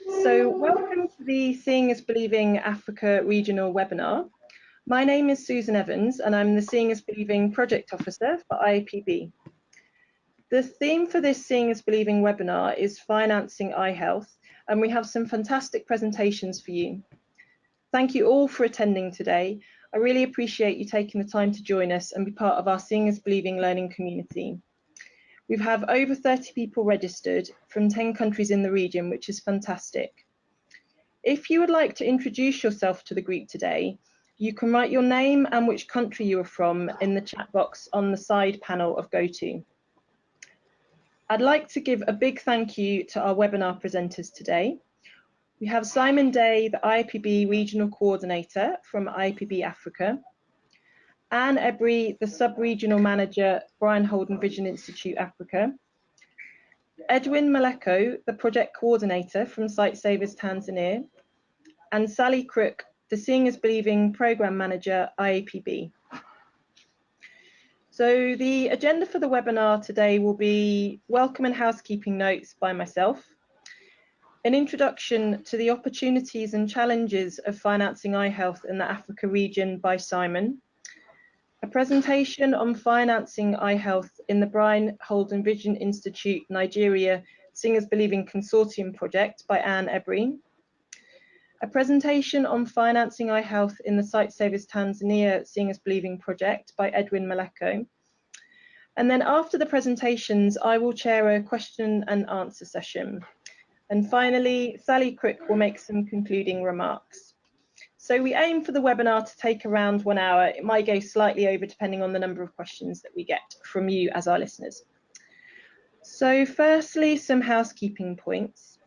So welcome to the Seeing is Believing Africa regional webinar. My name is Susan Evans and I'm the Seeing is Believing Project Officer for IAPB. The theme for this Seeing is Believing webinar is Financing Eye Health, and we have some fantastic presentations for you. Thank you all for attending today. I really appreciate you taking the time to join us and be part of our Seeing is Believing learning community. We have over 30 people registered from 10 countries in the region, which is fantastic. If you would like to introduce yourself to the group today, you can write your name and which country you are from in the chat box on the side panel of GoTo. I'd like to give a big thank you to our webinar presenters today. We have Simon Day, the IAPB Regional Coordinator from IAPB Africa, Anne Ebri, the Sub-Regional Manager, Brien, Holden Vision Institute Africa, Edwin Maleko, the Project Coordinator from Sightsavers Tanzania, and Sally Crook, the Seeing is Believing Programme Manager, IAPB. So the agenda for the webinar today will be Welcome and Housekeeping Notes by myself, an introduction to the opportunities and challenges of financing eye health in the Africa region by Simon, a presentation on financing eye health in the Brien, Holden Vision Institute Nigeria Seeing is Believing Consortium project by Anne Ebri, a presentation on financing eye health in the Sightsavers Tanzania Seeing is Believing project by Edwin Maleko. And then after the presentations, I will chair a question and answer session. And finally, Sally Crook will make some concluding remarks. So we aim for the webinar to take around 1 hour. It might go slightly over depending on the number of questions that we get from you as our listeners. So firstly, some housekeeping points.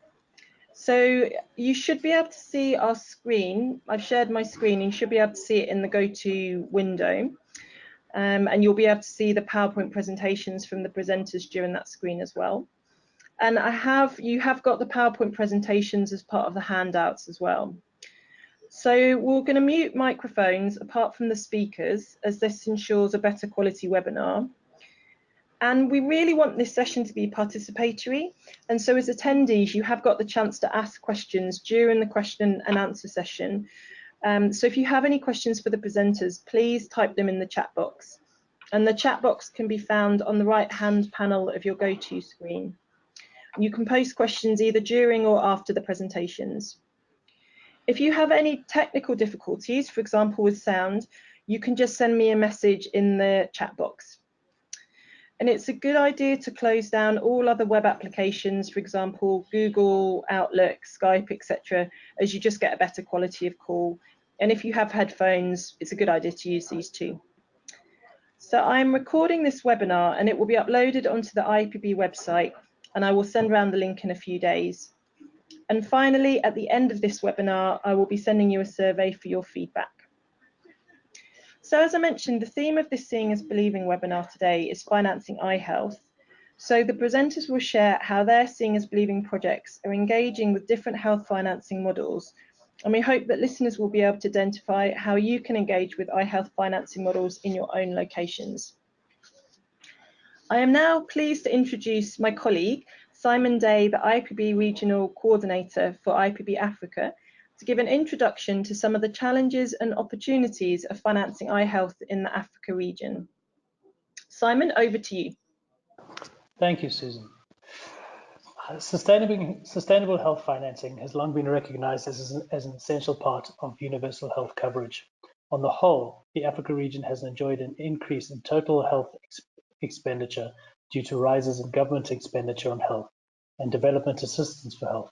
So you should be able to see our screen. I've shared my screen. You should be able to see it in the GoTo window. And you'll be able to see the PowerPoint presentations from the presenters during that screen as well. And you have got the PowerPoint presentations as part of the handouts as well. So we're going to mute microphones apart from the speakers, as this ensures a better quality webinar. And we really want this session to be participatory. And so as attendees, you have got the chance to ask questions during the question and answer session. So if you have any questions for the presenters, please type them in the chat box. And the chat box can be found on the right-hand panel of your GoTo screen. You can post questions either during or after the presentations. If you have any technical difficulties, for example with sound, you can just send me a message in the chat box. And it's a good idea to close down all other web applications, for example, Google, Outlook, Skype, etc., as you just get a better quality of call. And if you have headphones, it's a good idea to use these too. So I'm recording this webinar and it will be uploaded onto the IAPB website, and I will send around the link in a few days. And finally, at the end of this webinar, I will be sending you a survey for your feedback. So as I mentioned, the theme of this Seeing is Believing webinar today is financing eye health. So the presenters will share how their Seeing is Believing projects are engaging with different health financing models. And we hope that listeners will be able to identify how you can engage with eye health financing models in your own locations. I am now pleased to introduce my colleague, Simon Day, the IAPB Regional Coordinator for IAPB Africa, to give an introduction to some of the challenges and opportunities of financing eye health in the Africa region. Simon, over to you. Thank you, Susan. Sustainable health financing has long been recognized as an essential part of universal health coverage. On the whole, the Africa region has enjoyed an increase in total health expenditure due to rises in government expenditure on health and development assistance for health.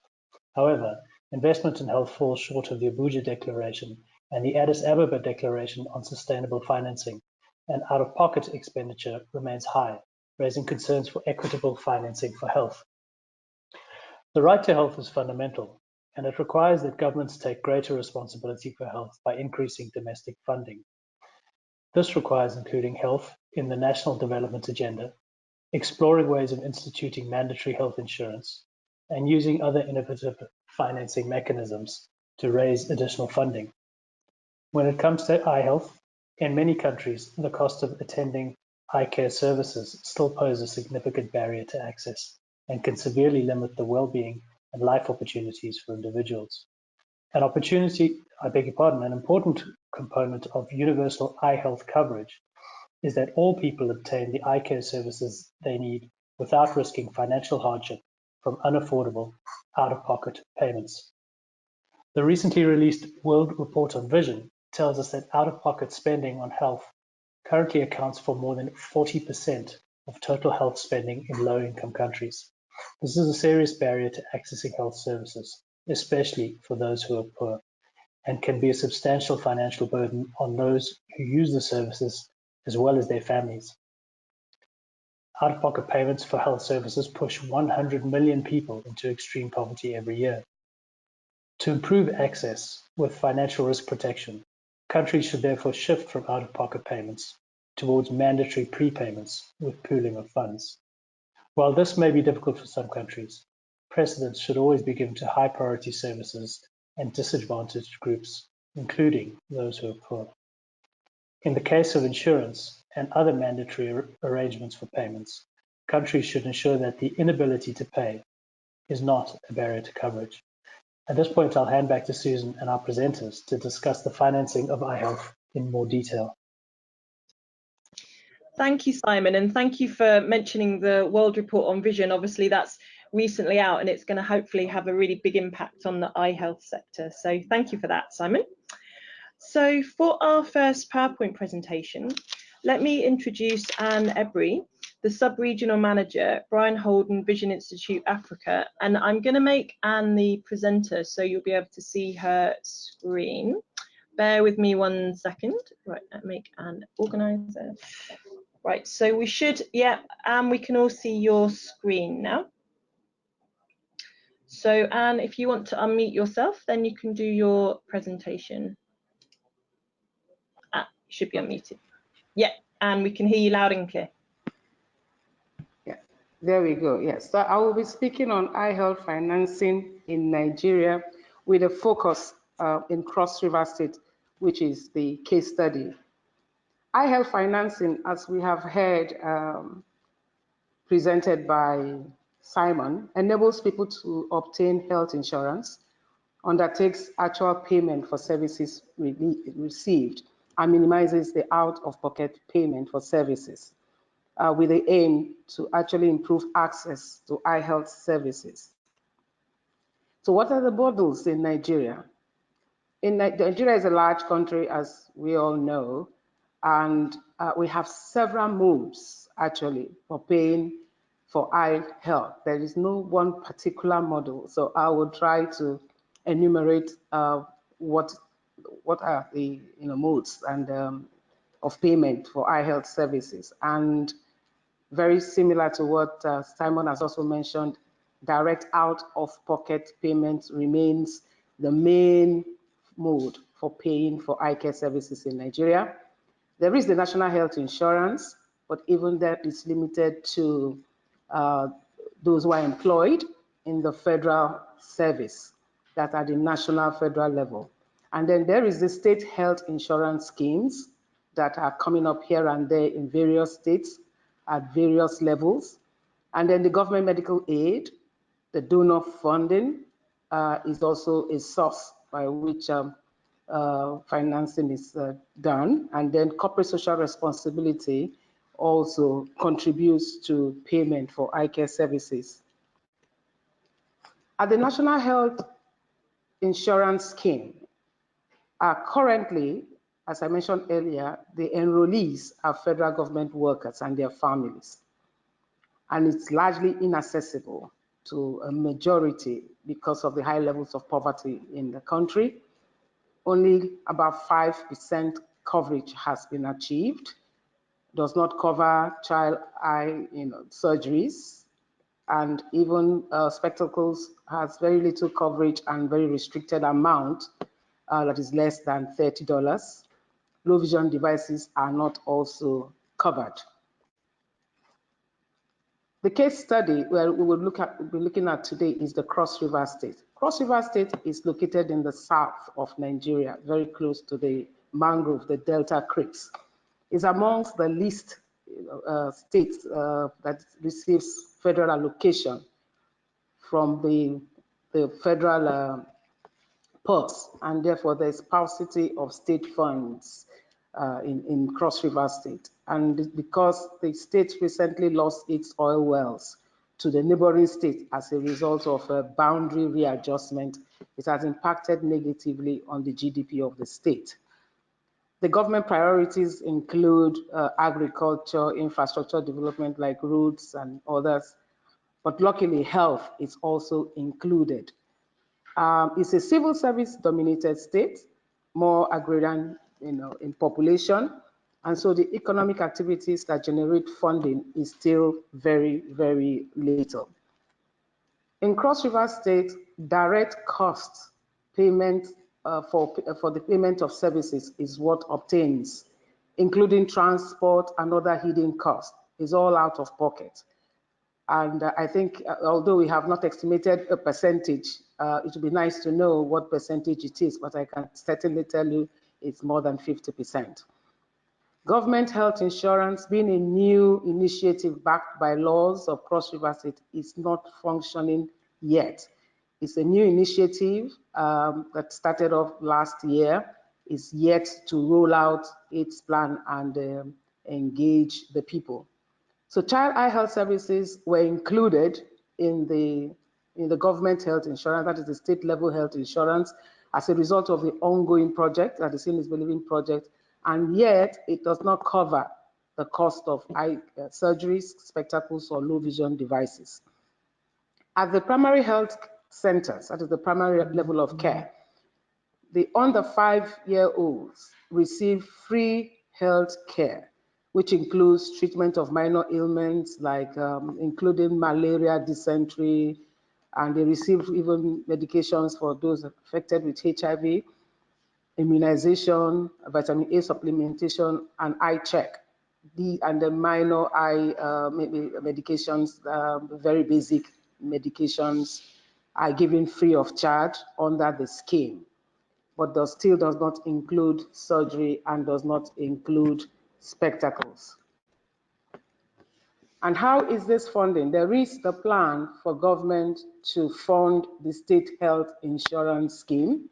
However, investment in health falls short of the Abuja Declaration and the Addis Ababa Declaration on Sustainable Financing, and out-of-pocket expenditure remains high, raising concerns for equitable financing for health. The right to health is fundamental, and it requires that governments take greater responsibility for health by increasing domestic funding. This requires including health in the National Development Agenda, exploring ways of instituting mandatory health insurance, and using other innovative financing mechanisms to raise additional funding. When it comes to eye health, in many countries, the cost of attending eye care services still pose a significant barrier to access and can severely limit the well-being and life opportunities for individuals. An important component of universal eye health coverage is that all people obtain the eye care services they need without risking financial hardship from unaffordable out-of-pocket payments. The recently released World Report on Vision tells us that out-of-pocket spending on health currently accounts for more than 40% of total health spending in low-income countries. This is a serious barrier to accessing health services, especially for those who are poor, and can be a substantial financial burden on those who use the services as well as their families. Out-of-pocket payments for health services push 100 million people into extreme poverty every year. To improve access with financial risk protection, countries should therefore shift from out-of-pocket payments towards mandatory prepayments with pooling of funds. While this may be difficult for some countries, precedence should always be given to high-priority services and disadvantaged groups, including those who are poor. In the case of insurance and other mandatory arrangements for payments, countries should ensure that the inability to pay is not a barrier to coverage. At this point, I'll hand back to Susan and our presenters to discuss the financing of eye health in more detail. Thank you, Simon, and thank you for mentioning the World Report on Vision. Obviously, that's recently out and it's going to hopefully have a really big impact on the eye health sector. So thank you for that, Simon. So for our first PowerPoint presentation, let me introduce Anne Ebri, the Sub-Regional Manager, Brien, Holden, Vision Institute, Africa. And I'm going to make Anne the presenter so you'll be able to see her screen. Bear with me 1 second. Right, make Anne organizer. Right, so we should, yeah, Anne, we can all see your screen now. So Anne, if you want to unmute yourself, then you can do your presentation. You should be unmuted. Yeah, and we can hear you loud and clear. Yeah, there we go. Yes, so I will be speaking on eye health financing in Nigeria with a focus in Cross River State, which is the case study. Eye health financing, as we have heard presented by Simon, enables people to obtain health insurance, undertakes actual payment for services received, and minimizes the out-of-pocket payment for services with the aim to actually improve access to eye health services. So what are the models in Nigeria? Nigeria is a large country, as we all know, and we have several modes actually for paying for eye health. There is no one particular model, so I will try to enumerate what are the modes and of payment for eye health services. And very similar to what Simon has also mentioned, direct out-of-pocket payments remains the main mode for paying for eye care services in Nigeria. There is the national health insurance, but even that is limited to those who are employed in the federal service that are the national federal level. And then there is the state health insurance schemes that are coming up here and there in various states at various levels. And then the government medical aid, the donor funding is also a source by which financing is done. And then corporate social responsibility also contributes to payment for eye care services. At the National Health Insurance Scheme, currently, as I mentioned earlier, the enrollees are federal government workers and their families. And it's largely inaccessible to a majority because of the high levels of poverty in the country. Only about 5% coverage has been achieved. Does not cover child eye surgeries, and even spectacles has very little coverage and very restricted amount that is less than $30. Low vision devices are not also covered. The case study where we will be looking at today is the Cross River State. Cross River State is located in the south of Nigeria, very close to the mangrove, the Delta Creeks. It's amongst the least states that receives federal allocation from the the federal purse, and therefore there's paucity of state funds in Cross River State. And because the state recently lost its oil wells to the neighboring state as a result of a boundary readjustment, it has impacted negatively on the GDP of the state. The government priorities include agriculture, infrastructure development like roads and others, but luckily health is also included. It's a civil service dominated state, more agrarian in population, and so the economic activities that generate funding is still very, very little. In Cross River State, direct cost payment for the payment of services is what obtains, including transport and other hidden costs, is all out of pocket. And I think, although we have not estimated a percentage, it would be nice to know what percentage it is, but I can certainly tell you it's more than 50%. Government health insurance, being a new initiative backed by laws of Cross River State, is not functioning yet. It's a new initiative that started off last year, is yet to roll out its plan and engage the people. So child eye health services were included in the government health insurance, that is the state level health insurance, as a result of the ongoing project, that the Seeing is Believing project, and yet it does not cover the cost of eye surgeries, spectacles, or low vision devices. At the primary health centers, that is the primary level of care, the under 5-year-olds receive free health care, which includes treatment of minor ailments like including malaria, dysentery, and they receive even medications for those affected with HIV, immunization, vitamin A supplementation, and eye check. And the minor eye medications, very basic medications, are given free of charge under the scheme, but still does not include surgery and does not include spectacles. And how is this funding? There is the plan for government to fund the state health insurance scheme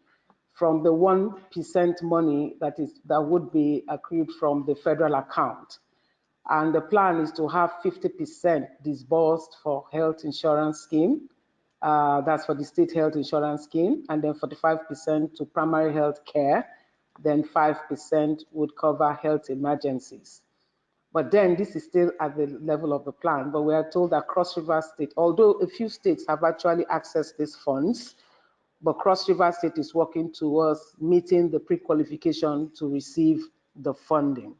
from the 1% money that would be accrued from the federal account. And the plan is to have 50% disbursed for health insurance scheme. That's for the state health insurance scheme, and then 45% to primary health care, then 5% would cover health emergencies. But then this is still at the level of the plan, but we are told that Cross River State, although a few states have actually accessed these funds, but Cross River State is working towards meeting the pre-qualification to receive the funding.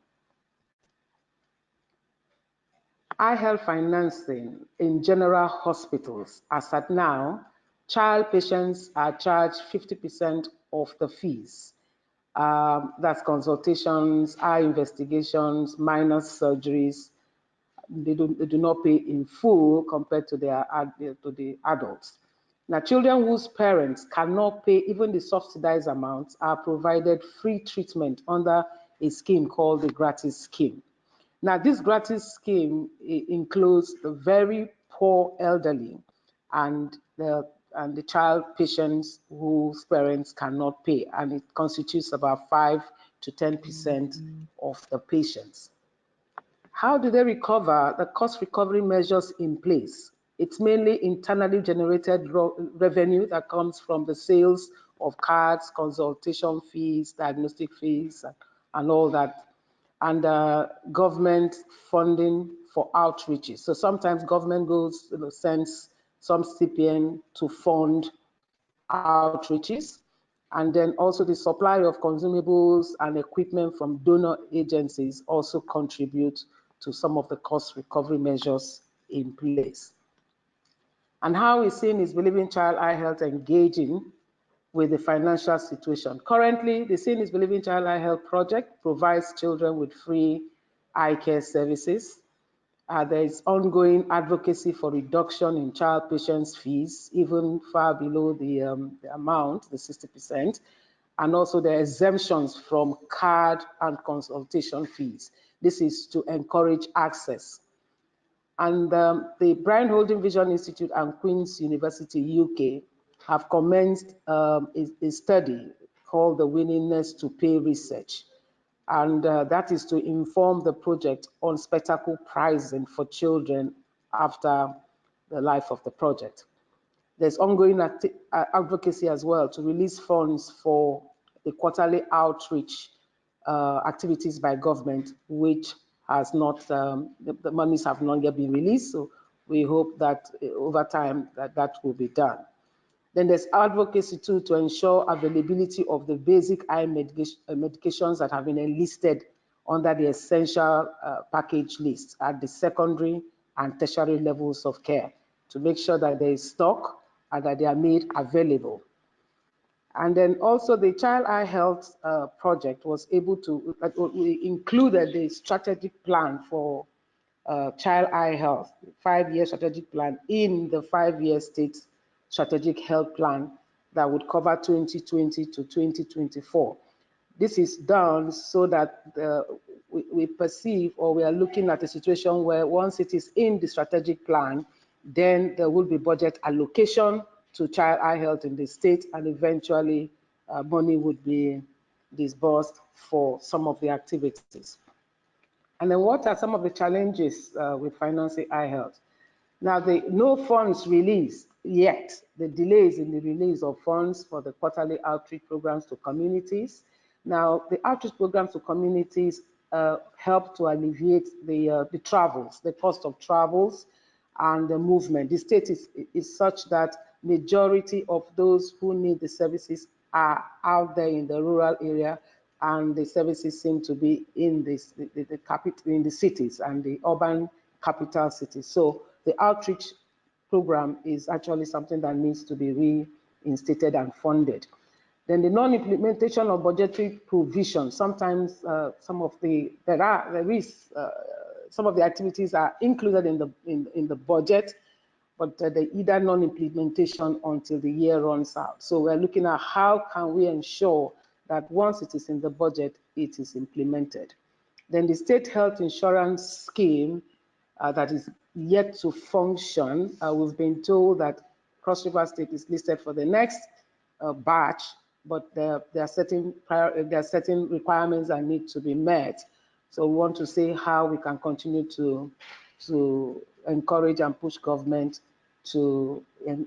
Eye health financing in general hospitals. As at now, child patients are charged 50% of the fees. That's consultations, eye investigations, minor surgeries. They do not pay in full compared to the adults. Now, children whose parents cannot pay even the subsidized amounts are provided free treatment under a scheme called the gratis scheme. Now, this gratis scheme includes the very poor elderly and the child patients whose parents cannot pay, and it constitutes about 5 to 10% of the patients. How do they recover? The cost recovery measures in place. It's mainly internally generated revenue that comes from the sales of cards, consultation fees, diagnostic fees, and all that, and government funding for outreaches. So sometimes government goes, sends some CPN to fund outreaches, and then also the supply of consumables and equipment from donor agencies also contribute to some of the cost recovery measures in place. And how is Seeing is Believing Child Eye Health engaging with the financial situation? Currently, the Seeing is Believing Child Eye Health project provides children with free eye care services. There is ongoing advocacy for reduction in child patients' fees, even far below the amount, the 60%, and also the exemptions from card and consultation fees. This is to encourage access. And the Brien Holden Vision Institute and Queen's University, UK, have commenced a study called the Willingness to Pay Research. And that is to inform the project on spectacle pricing for children after the life of the project. There's ongoing advocacy as well to release funds for the quarterly outreach activities by government, which has not, the monies have not yet been released. So we hope that over time that will be done. Then there's advocacy too to ensure availability of the basic eye medications that have been enlisted under the essential package list at the secondary and tertiary levels of care to make sure that there is stock and that they are made available. And then also the Child Eye Health project was able to, we included the strategic plan for child eye health, 5-year strategic plan in the 5-year state strategic health plan that would cover 2020 to 2024. This is done so that we perceive, or we are looking at a situation where once it is in the strategic plan, then there will be budget allocation to child eye health in the state, and eventually money would be disbursed for some of the activities. And then what are some of the challenges with financing eye health? Now, no funds released yet. The delays in the release of funds for the quarterly outreach programs to communities. Now, the outreach programs to communities help to alleviate the travels, the cost of travels and the movement. The state is such that majority of those who need the services are out there in the rural area, and the services seem to be in in the cities and the urban capital cities. So the outreach program is actually something that needs to be reinstated and funded. Then the non-implementation of budgetary provision. Sometimes some of the activities are included in the budget, but they either non-implementation until the year runs out. So we're looking at how can we ensure that once it is in the budget, it is implemented. Then the state health insurance scheme that is yet to function. We've been told that Cross River State is listed for the next batch, but there are certain requirements that need to be met. So we want to see how we can continue to encourage and push government to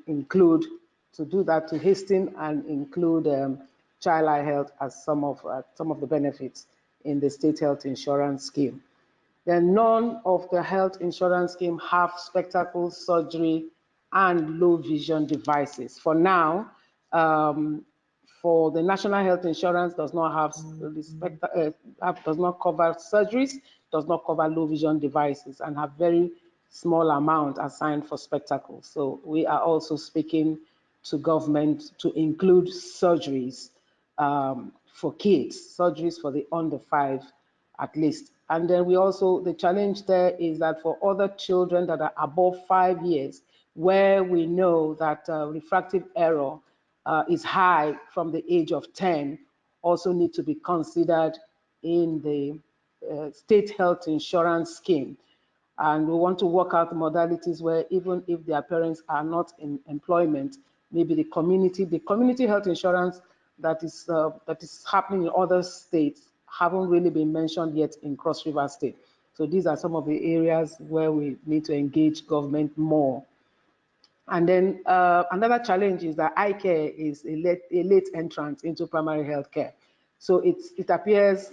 include, to do that, to hasten and include child eye health as some of the benefits in the state health insurance scheme. Then none of the health insurance scheme have spectacle surgery and low vision devices. For now, for the national health insurance does not have does not cover surgeries, does not cover low vision devices, and have very small amount assigned for spectacles. So we are also speaking to government to include surgeries for kids, surgeries for the under 5 at least. And then we also, the challenge there is that for other children that are above 5 years, where we know that refractive error is high from the age of 10, also need to be considered in the state health insurance scheme. And we want to work out modalities where even if their parents are not in employment, maybe the community health insurance that is happening in other states haven't really been mentioned yet in Cross River State. So these are some of the areas where we need to engage government more. And then another challenge is that eye care is a late entrance into primary health care. So it appears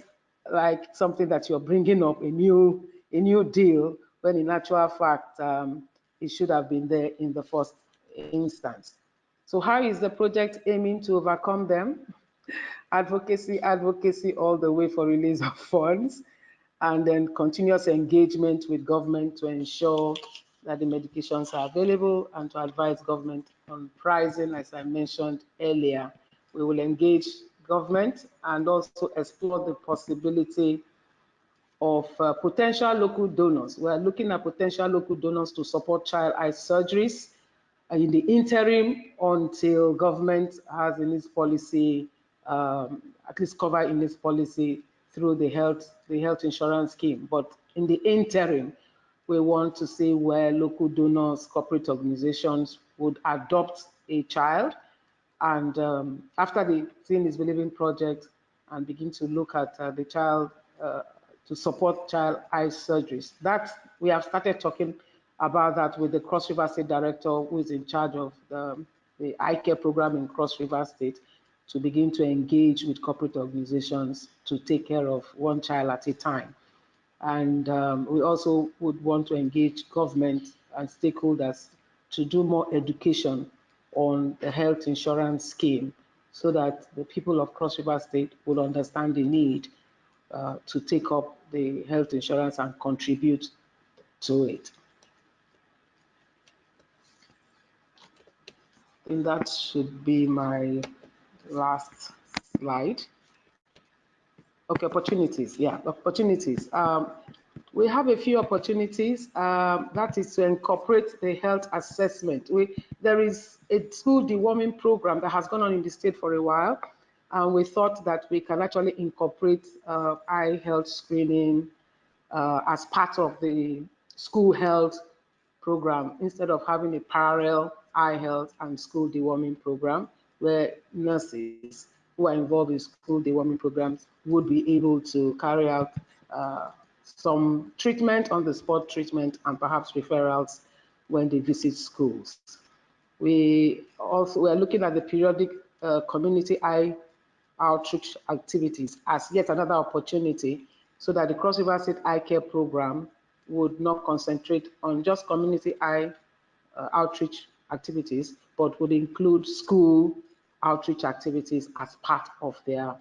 like something that you're bringing up, a new deal, when in actual fact, it should have been there in the first instance. So how is the project aiming to overcome them? Advocacy all the way for release of funds, and then continuous engagement with government to ensure that the medications are available and to advise government on pricing, as I mentioned earlier. We will engage government and also explore the possibility of potential local donors. We are looking at potential local donors to support child eye surgeries in the interim until government has in its policy, at least cover in its policy through the health insurance scheme. But in the interim, we want to see where local donors, corporate organizations would adopt a child And after the Seeing is Believing project and begin to look at the child, to support child eye surgeries. We have started talking about that with the Cross River State Director, who is in charge of the eye care program in Cross River State, to begin to engage with corporate organizations to take care of one child at a time. And we also would want to engage government and stakeholders to do more education on the health insurance scheme so that the people of Cross River State will understand the need to take up the health insurance and contribute to it. I think that should be my last slide. Okay, opportunities. Yeah, opportunities. We have a few opportunities. That is to incorporate the health assessment. There is a school deworming program that has gone on in the state for a while, and we thought that we can actually incorporate eye health screening as part of the school health program instead of having a parallel eye health and school deworming program where nurses who are involved in school deworming programs would be able to carry out some treatment, on the spot treatment, and perhaps referrals when they visit schools. We are looking at the periodic community eye outreach activities as yet another opportunity so that the Cross River State Eye Care Program would not concentrate on just community eye outreach activities, but would include school outreach activities as part of their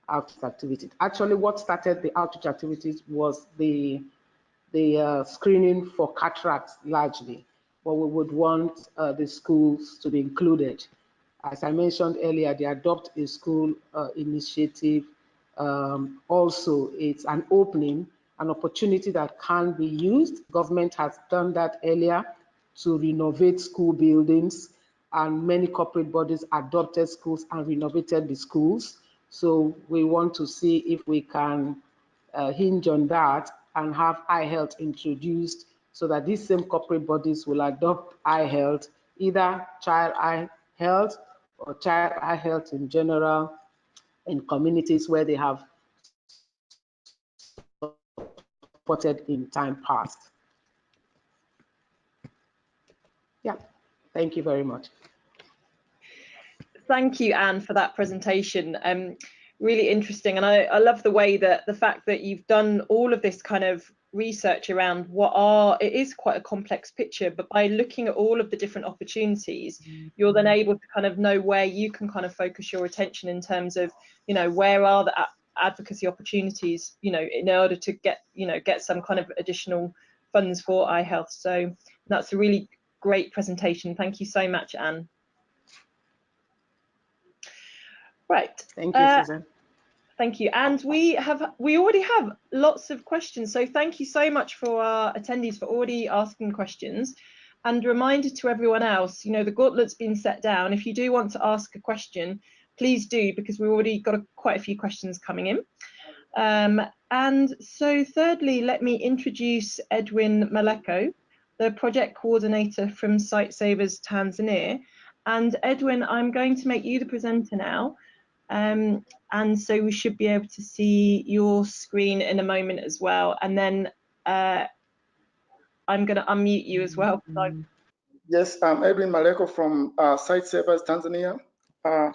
outreach activities. Actually, what started the outreach activities was the screening for cataracts largely, but we would want the schools to be included. As I mentioned earlier, the Adopt a School initiative, also it's an opening, an opportunity that can be used. Government has done that earlier to renovate school buildings, and many corporate bodies adopted schools and renovated the schools. So we want to see if we can hinge on that and have eye health introduced so that these same corporate bodies will adopt eye health, either child eye health or child eye health in general in communities where they have supported in time past. Yeah, thank you very much. Thank you, Anne, for that presentation. Really interesting, and I love the way that the fact that you've done all of this kind of research around it is quite a complex picture, but by looking at all of the different opportunities, you're then able to kind of know where you can kind of focus your attention in terms of, where are the advocacy opportunities, in order to get some kind of additional funds for eye health. So that's a really great presentation. Thank you so much, Anne. Right. Thank you, Susan. Thank you. And we already have lots of questions. So thank you so much for our attendees for already asking questions. And a reminder to everyone else, the gauntlet's been set down. If you do want to ask a question, please do, because we've already got quite a few questions coming in. And so thirdly, let me introduce Edwin Maleko, the project coordinator from Sightsavers Tanzania. And Edwin, I'm going to make you the presenter now. And so we should be able to see your screen in a moment as well. And then I'm going to unmute you as well. Yes, I'm Edwin Maleko from Sightsavers Tanzania.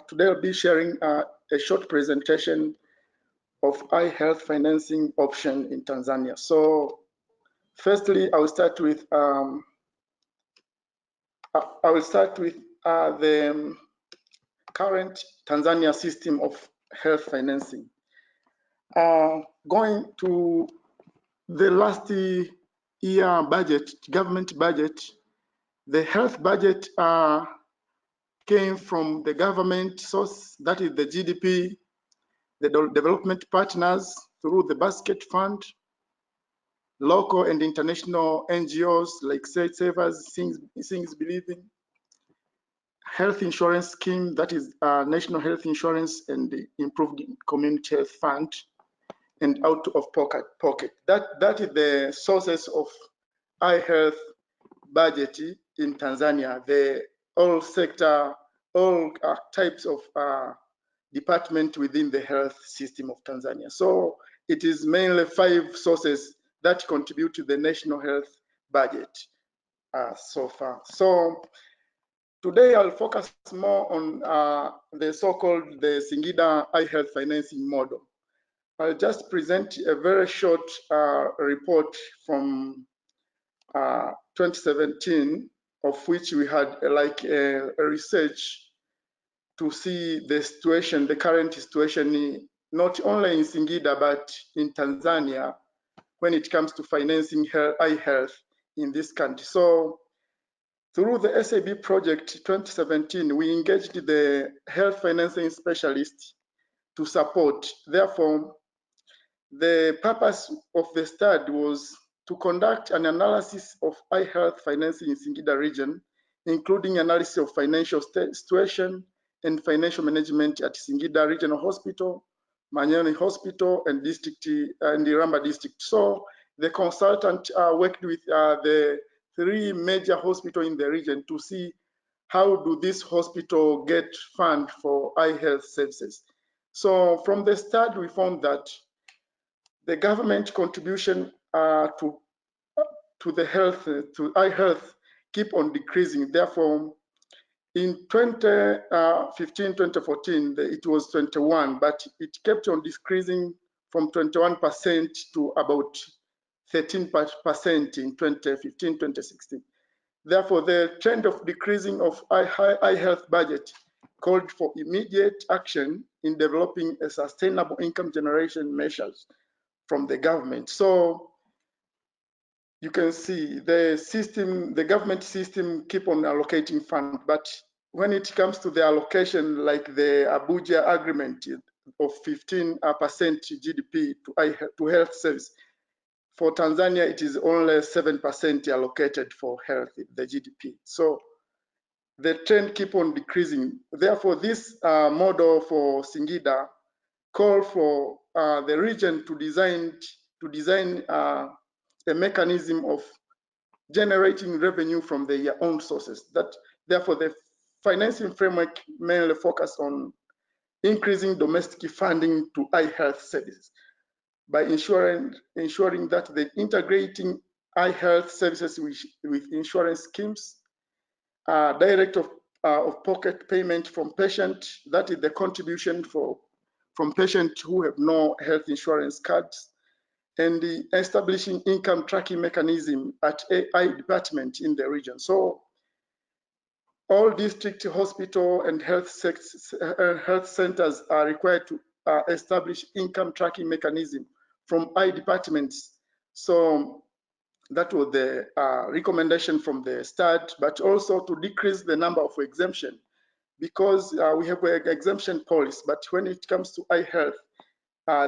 Today I'll be sharing a short presentation of eye health financing option in Tanzania. So firstly, I will start with the current Tanzania system of health financing. Going to the last year budget, government budget, the health budget came from the government source, that is the GDP, the development partners through the basket fund, local and international NGOs like Sightsavers, Things Believing, health insurance scheme, that is national health insurance and the improved community health fund, and out of pocket. That is the sources of eye health budget in Tanzania. The all sector all types of department within the health system of Tanzania. So it is mainly 5 sources that contribute to the national health budget so far. So today I'll focus more on the so-called the Singida Eye Health Financing Model. I'll just present a very short report from 2017, of which we had like a research to see the situation, the current situation, not only in Singida, but in Tanzania, when it comes to financing eye health in this country. So through the SiB project 2017, we engaged the health financing specialist to support. Therefore, the purpose of the study was to conduct an analysis of eye health financing in Singida region, including analysis of financial situation and financial management at Singida Regional Hospital, Manyoni Hospital, and district and Iramba district. So the consultant worked with the 3 major hospitals in the region to see how do this hospital get fund for eye health services. So from the study, we found that the government contribution to the health, to eye health, keep on decreasing. Therefore, in 2015, 2014, it was 21, but it kept on decreasing from 21% to about 13% in 2015, 2016. Therefore, the trend of decreasing of eye health budget called for immediate action in developing a sustainable income generation measures from the government. So you can see the system, the government system keep on allocating funds, but when it comes to the allocation, like the Abuja agreement of 15% GDP to health service, for Tanzania, it is only 7% allocated for health, the GDP. So the trend keep on decreasing. Therefore, this model for Singida call for the region to design a mechanism of generating revenue from their own sources. That therefore the financing framework mainly focus on increasing domestic funding to eye health services by ensuring that the integrating eye health services with insurance schemes, direct of pocket payment from patient, that is the contribution from patients who have no health insurance cards, and the establishing income tracking mechanism at eye department in the region. So all district hospital and health centers are required to establish income tracking mechanism from eye departments. So that was the recommendation from the start, but also to decrease the number of exemption, because we have an exemption policy, but when it comes to eye health,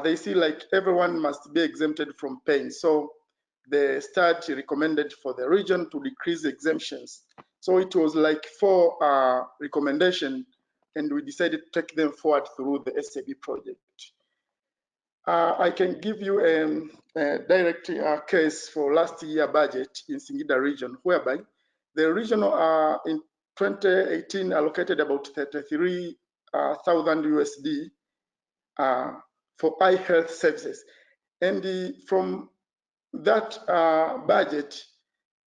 they see like everyone must be exempted from paying. So the study recommended for the region to decrease exemptions. So it was like 4 recommendations, and we decided to take them forward through the SiB project. I can give you a direct case for last year budget in Singida region, whereby the regional in 2018 allocated about 33,000 USD for eye health services. And from that budget,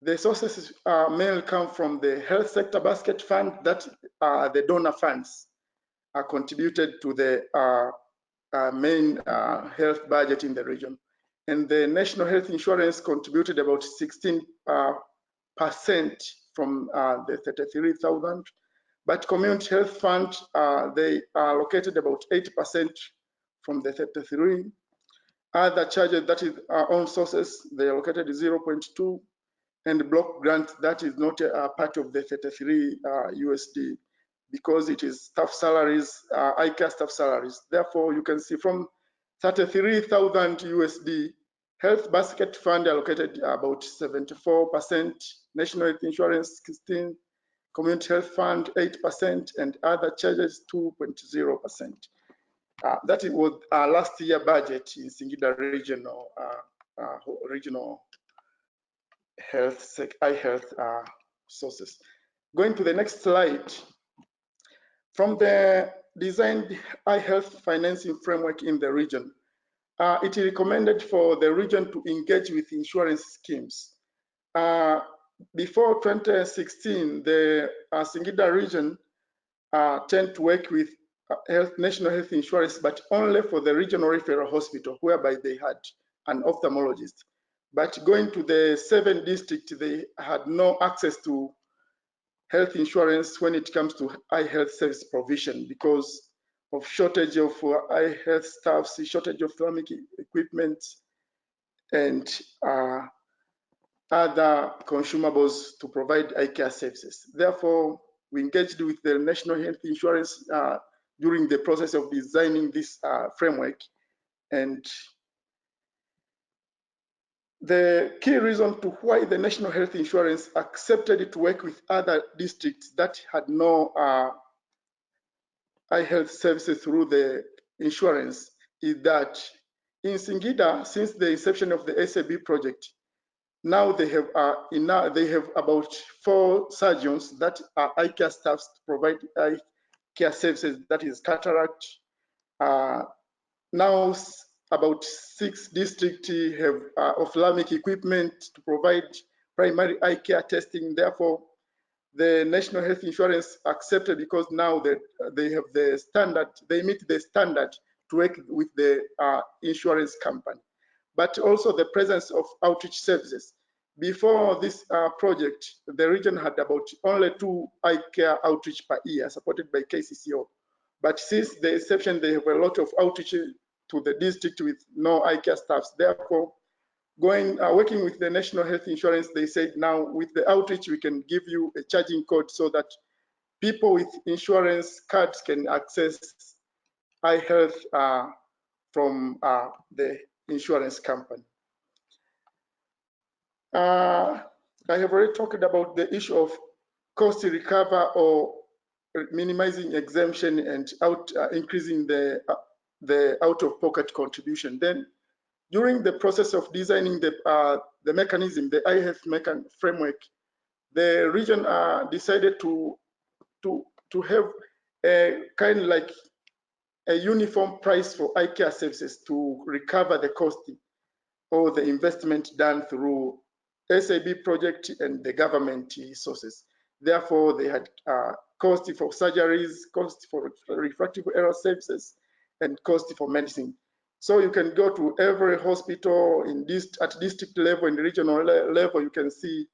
the sources mainly come from the health sector basket fund, that the donor funds are contributed to the main health budget in the region. And the national health insurance contributed about 16% from the 33,000. But community health fund, they allocated about 80% from the 33. Other charges, that is our own sources, they allocated 0.2, and block grant, that is not a part of the 33 USD, because it is staff salaries, eye care staff salaries. Therefore, you can see from 33,000 USD, health basket fund allocated about 74%, national health insurance 16%, community health fund 8%, and other charges 2.0%. That was our last year budget in Singida regional health eye health sources. Going to the next slide, From the designed eye health financing framework in the region, it is recommended for the region to engage with insurance schemes. Before 2016, the Singida region tend to work with national health insurance, but only for the regional referral hospital, whereby they had an ophthalmologist. But going to the 7 districts, they had no access to health insurance when it comes to eye health service provision because of shortage of eye health staffs, shortage of ophthalmic equipment, and other consumables to provide eye care services. Therefore, we engaged with the National Health Insurance during the process of designing this framework. And the key reason to why the National Health Insurance accepted to work with other districts that had no eye health services through the insurance is that in Singida, since the inception of the SiB project, now they have about 4 surgeons that are eye care staffs to provide eye care services, that is cataract. Now about 6 districts have ophthalmic equipment to provide primary eye care testing. Therefore, the National Health Insurance accepted because now they have the standard, they meet the standard to work with the insurance company. But also the presence of outreach services. Before this project, the region had about only 2 eye care outreach per year supported by KCCO. But since the inception, they have a lot of outreach to the district with no eye care staffs. Therefore, working with the National Health Insurance, they said now with the outreach, we can give you a charging code so that people with insurance cards can access eye health from the insurance company. I have already talked about the issue of cost recover or minimizing exemption and increasing the out-of-pocket contribution. Then, during the process of designing the mechanism, the eye health framework, the region decided to have a kind of like a uniform price for eye care services to recover the cost or the investment done through SiB project and the government sources. Therefore, they had cost for surgeries, cost for refractive error services, and cost for medicine. So you can go to every hospital at district level and regional level, you can see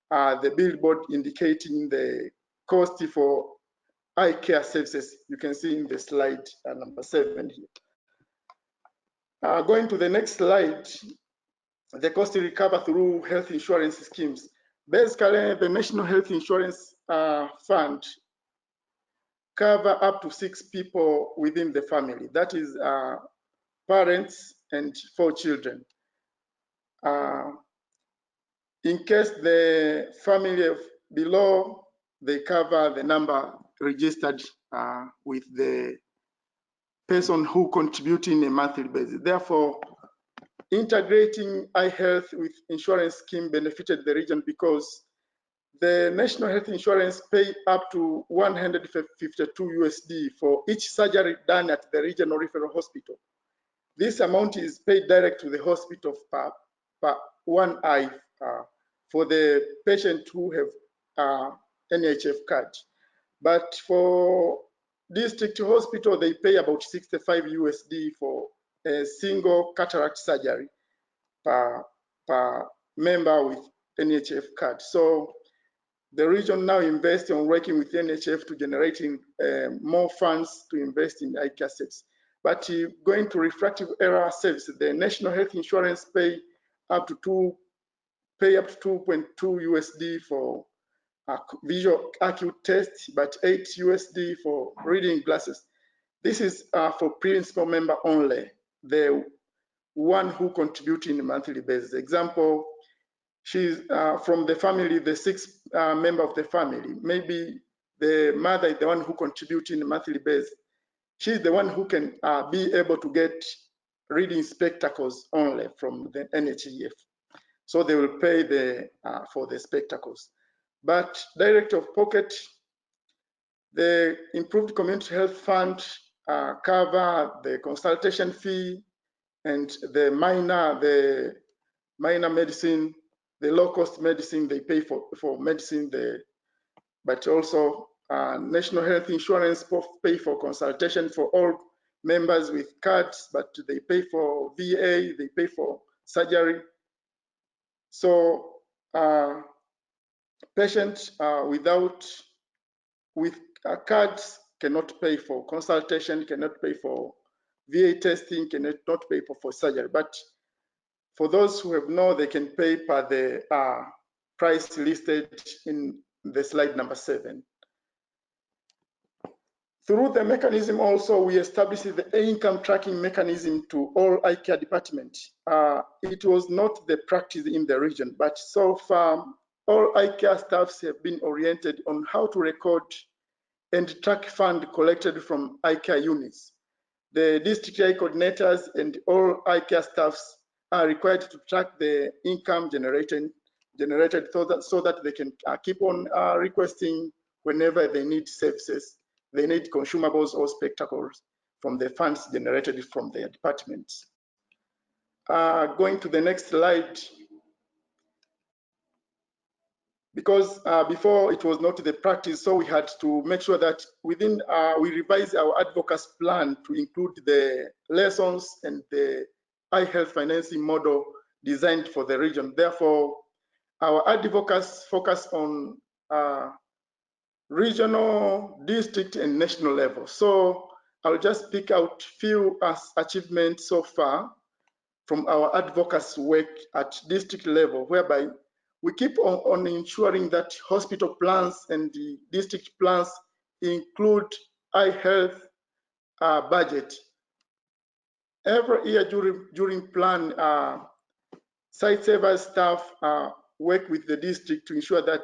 the billboard indicating the cost for eye care services. You can see in the slide number 7 here. Going to the next slide, the cost recover through health insurance schemes. Basically, the National Health Insurance Fund cover up to 6 people within the family. That is parents and 4 children. In case the family of below, they cover the number registered with the person who contributing a monthly basis. Therefore, integrating eye health with insurance scheme benefited the region because the National Health Insurance pay up to $152 USD for each surgery done at the regional referral hospital. This amount is paid direct to the hospital per 1 eye for the patient who have NHF card. But for district hospital, they pay about 65 USD for a single cataract surgery per member with NHF card. So the region now invests on working with NHF to generating more funds to invest in eye care services. But going to refractive error service, the National Health Insurance pay up to 2.2 USD for visual acute test, but 8 USD for reading glasses. This is for principal member only, the one who contributes in a monthly basis. Example, she's from the family, the 6th member of the family. Maybe the mother is the one who contributes in a monthly basis. She's the one who can be able to get reading spectacles only from the NHEF. So they will pay for the spectacles. But direct of pocket, The improved community health fund cover the consultation fee and the minor medicine, the low-cost medicine they pay for medicine, but also national health insurance pay for consultation for all members with cards, but they pay for VA, they pay for surgery. So patients with cards cannot pay for consultation, cannot pay for VA testing, cannot pay for surgery. But for those who have no, they can pay per the price listed in the slide number 7. Through the mechanism also, we established the income tracking mechanism to all eye care departments. It was not the practice in the region, but so far, all eye care staffs have been oriented on how to record and track fund collected from eye care units. The district eye coordinators and all eye care staffs are required to track the income generated so that they can keep on requesting whenever they need services. They need consumables or spectacles from the funds generated from their departments. Going to the next slide. Because before it was not the practice, so we had to make sure that within, we revise our advocacy plan to include the lessons and the eye health financing model designed for the region. Therefore, our advocacy focus on regional, district, and national level. So I'll just pick out few achievements so far from our advocacy work at district level, whereby we keep on ensuring that hospital plans and the district plans include eye health budget. Every year during plan, Sightsavers staff work with the district to ensure that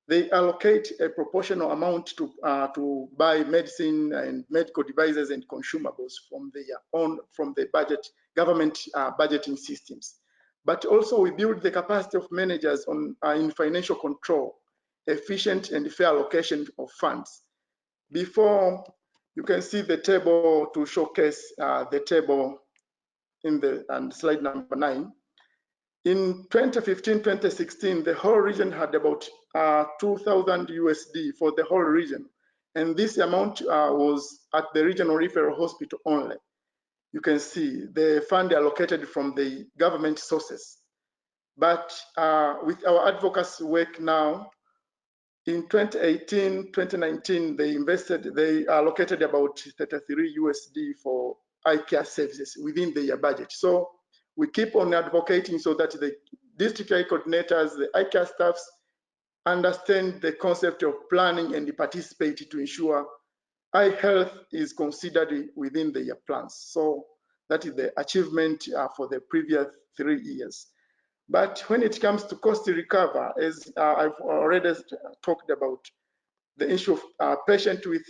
they allocate a proportional amount to buy medicine and medical devices and consumables from the budget, government budgeting systems. But also we build the capacity of managers in financial control, efficient and fair allocation of funds. Before, you can see the table to showcase the table in slide number 9. In 2015-2016, the whole region had about 2,000 USD for the whole region. And this amount was at the regional referral hospital only. You can see the fund allocated from the government sources. But with our advocacy work now, in 2018-2019, they allocated about 33 USD for eye care services within their budget. So we keep on advocating so that the district eye coordinators, the eye care staffs understand the concept of planning and participate to ensure eye health is considered within their plans. So that is the achievement for the previous 3 years. But when it comes to cost recover, as I've already talked about, the issue of patient with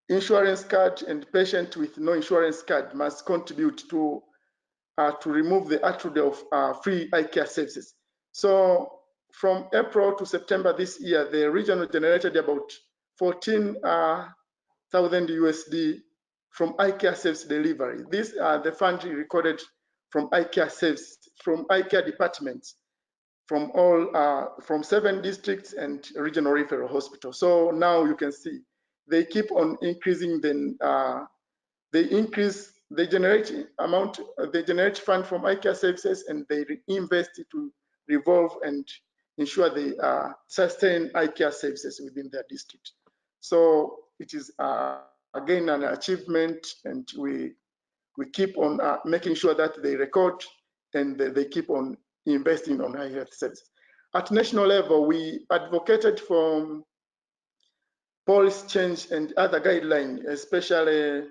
insurance card and patient with no insurance card must contribute to remove the attitude of free eye care services. So from April to September this year, the region generated about 14,000 USD from eye care service delivery. These are the funds recorded from eye care service, from eye care departments, from all from 7 districts and regional referral hospitals. So now you can see they keep on increasing. Then they generate fund from eye care services and they reinvest it to revolve and ensure they sustain eye care services within their district. So it is again an achievement, and we keep on making sure that they record and they keep on investing on eye health services. At national level, we advocated for policy change and other guidelines, especially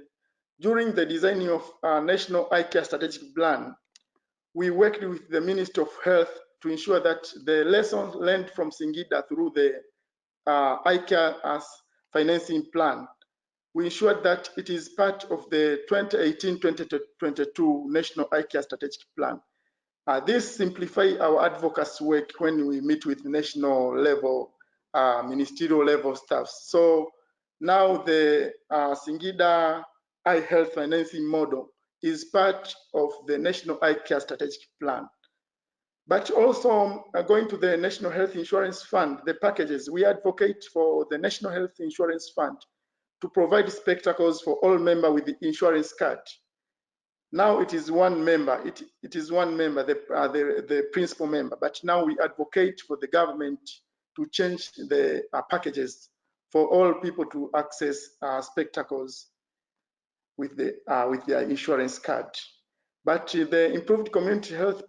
during the designing of our National Eye Care Strategic Plan. We worked with the Ministry of Health to ensure that the lessons learned from Singida through the eye care as financing plan, we ensured that it is part of the 2018-2022 National Eye Care Strategic Plan. This simplifies our advocacy work when we meet with national level ministerial level staffs. So now the Singida Eye Health Financing Model is part of the National Eye Care Strategic Plan. But also going to the National Health Insurance Fund, the packages, we advocate for the National Health Insurance Fund to provide spectacles for all members with the insurance card. Now it is one member, it is one member, the principal member, but now we advocate for the government to change the packages for all people to access spectacles with their insurance card. But the Improved Community Health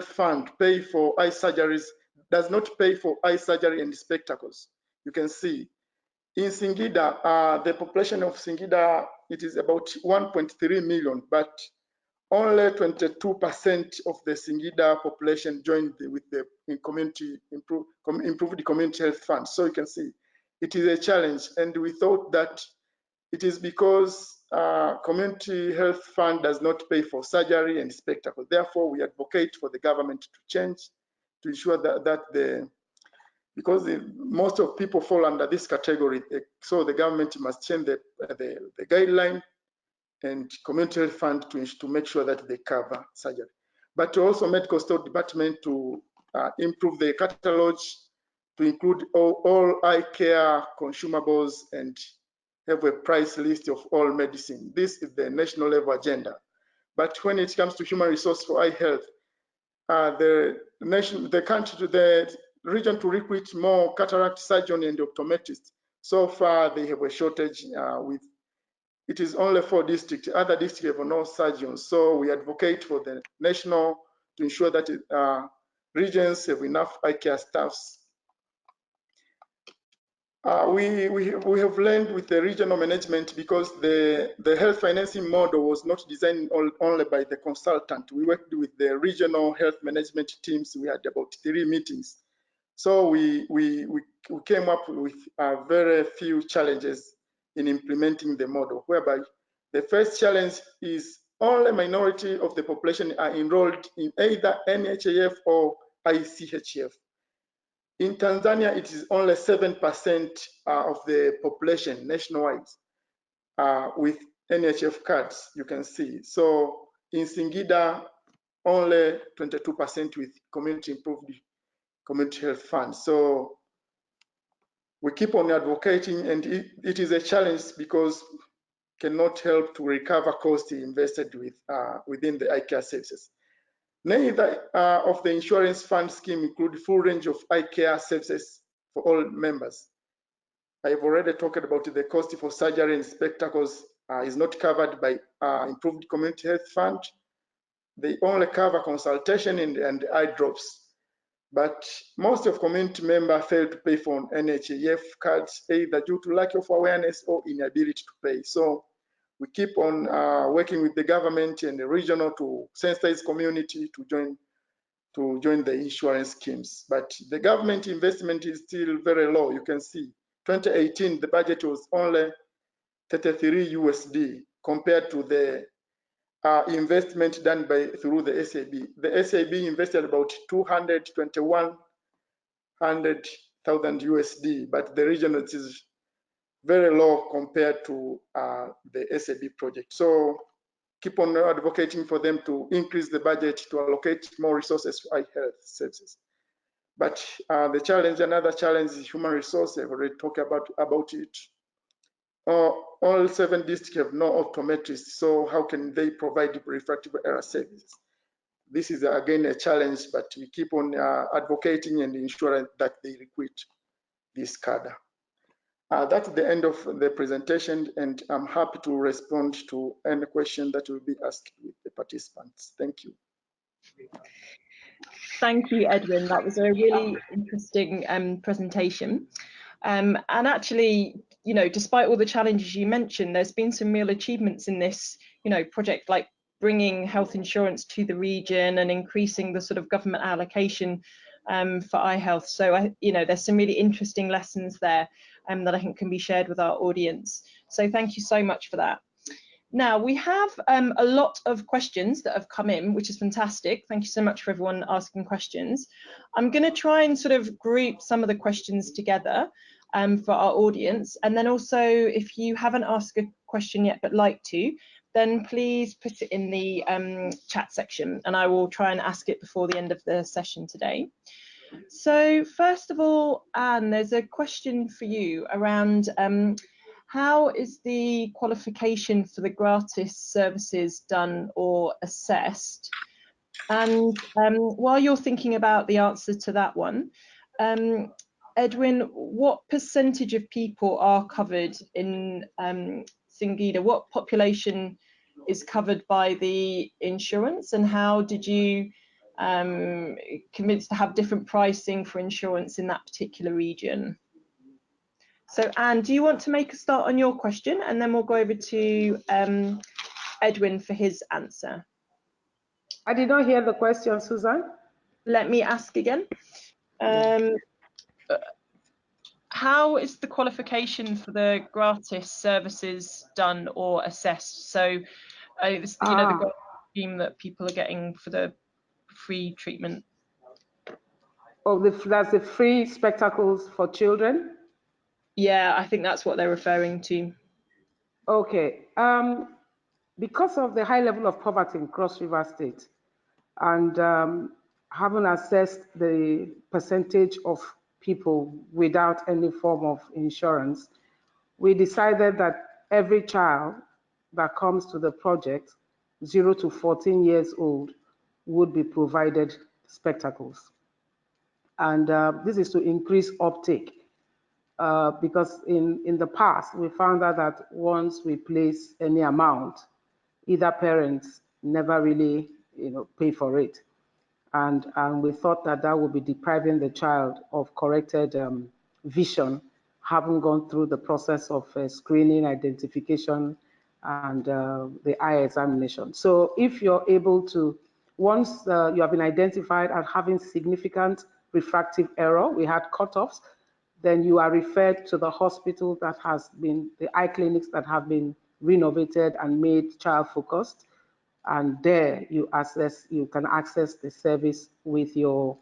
Fund pay for eye surgeries, does not pay for eye surgery and spectacles. You can see in Singida, the population of Singida, it is about 1.3 million, but only 22% of the Singida population joined with the Improved Community Health Fund. So you can see it is a challenge, and we thought that it is because Community Health Fund does not pay for surgery and spectacles. Therefore, we advocate for the government to change to ensure that because most of people fall under this category, so the government must change the guideline and Community Health Fund to make sure that they cover surgery. But also Medical Store Department to improve the catalog to include all eye care consumables and have a price list of all medicine. This is the national level agenda. But when it comes to human resource for eye health, the region to recruit more cataract surgeon and optometrists. So far, they have a shortage it is only 4 districts. Other districts have no surgeons. So we advocate for the national to ensure that regions have enough eye care staffs. We have learned with the regional management because the health financing model was not designed only by the consultant. We worked with the regional health management teams. We had about 3 meetings. So we came up with very few challenges in implementing the model, whereby the first challenge is only minority of the population are enrolled in either NHIF or ICHF. In Tanzania, it is only 7% of the population nationwide with NHF cards, you can see. So in Singida, only 22% with community improved community health fund. So we keep on advocating, and it is a challenge because cannot help to recover costs invested within the eye care services. Neither of the insurance fund scheme include full range of eye care services for all members. I've already talked about the cost for surgery and spectacles is not covered by Improved Community Health Fund. They only cover consultation and eye drops. But most of community members fail to pay for NHIF cards, either due to lack of awareness or inability to pay. So we keep on working with the government and the regional to sensitize community to join the insurance schemes. But the government investment is still very low. You can see 2018, the budget was only 33 USD compared to the investment done through the SiB. The SiB invested about 221,000 USD, but the region is very low compared to the SiB project. So keep on advocating for them to increase the budget to allocate more resources to eye health services. But the challenge, another challenge is human resource. I've already talked about it. All 7 districts have no optometrists, so how can they provide refractive error services? This is again a challenge, but we keep on advocating and ensuring that they recruit this cadre. That's the end of the presentation, and I'm happy to respond to any question that will be asked with the participants. Thank you. Thank you, Edwin. That was a really interesting presentation. And actually, you know, despite all the challenges you mentioned, there's been some real achievements in this, you know, project, like bringing health insurance to the region and increasing the sort of government allocation for eye health. So, you know, there's some really interesting lessons there that I think can be shared with our audience. So thank you so much for that. Now, we have a lot of questions that have come in, which is fantastic. Thank you so much for everyone asking questions. I'm going to try and sort of group some of the questions together for our audience. And then also, if you haven't asked a question yet but like to, then please put it in the chat section, and I will try and ask it before the end of the session today. So first of all, Anne, there's a question for you around how is the qualification for the gratis services done or assessed? And while you're thinking about the answer to that one, Edwin, what percentage of people are covered in Singida? What population is covered by the insurance, and how did you convince to have different pricing for insurance in that particular region? So Anne, do you want to make a start on your question, and then we'll go over to Edwin for his answer? I did not hear the question, Susan. Let me ask again. How is the qualification for the gratis services done or assessed? So it's, you know, the scheme that people are getting for the free treatment. Oh, that's the free spectacles for children? Yeah, I think that's what they're referring to. Okay. Because of the high level of poverty in Cross River State, and having assessed the percentage of people without any form of insurance, we decided that every child that comes to the project, 0 to 14 years old, would be provided spectacles. And this is to increase uptake. Because in the past, we found out that once we place any amount, either parents never really, pay for it. And we thought that that would be depriving the child of corrected vision, having gone through the process of screening, identification, and the eye examination. So if you're able to, once you have been identified as having significant refractive error, we had cutoffs, then you are referred to the hospital that has been, the eye clinics that have been renovated and made child focused. And there you can access the service with your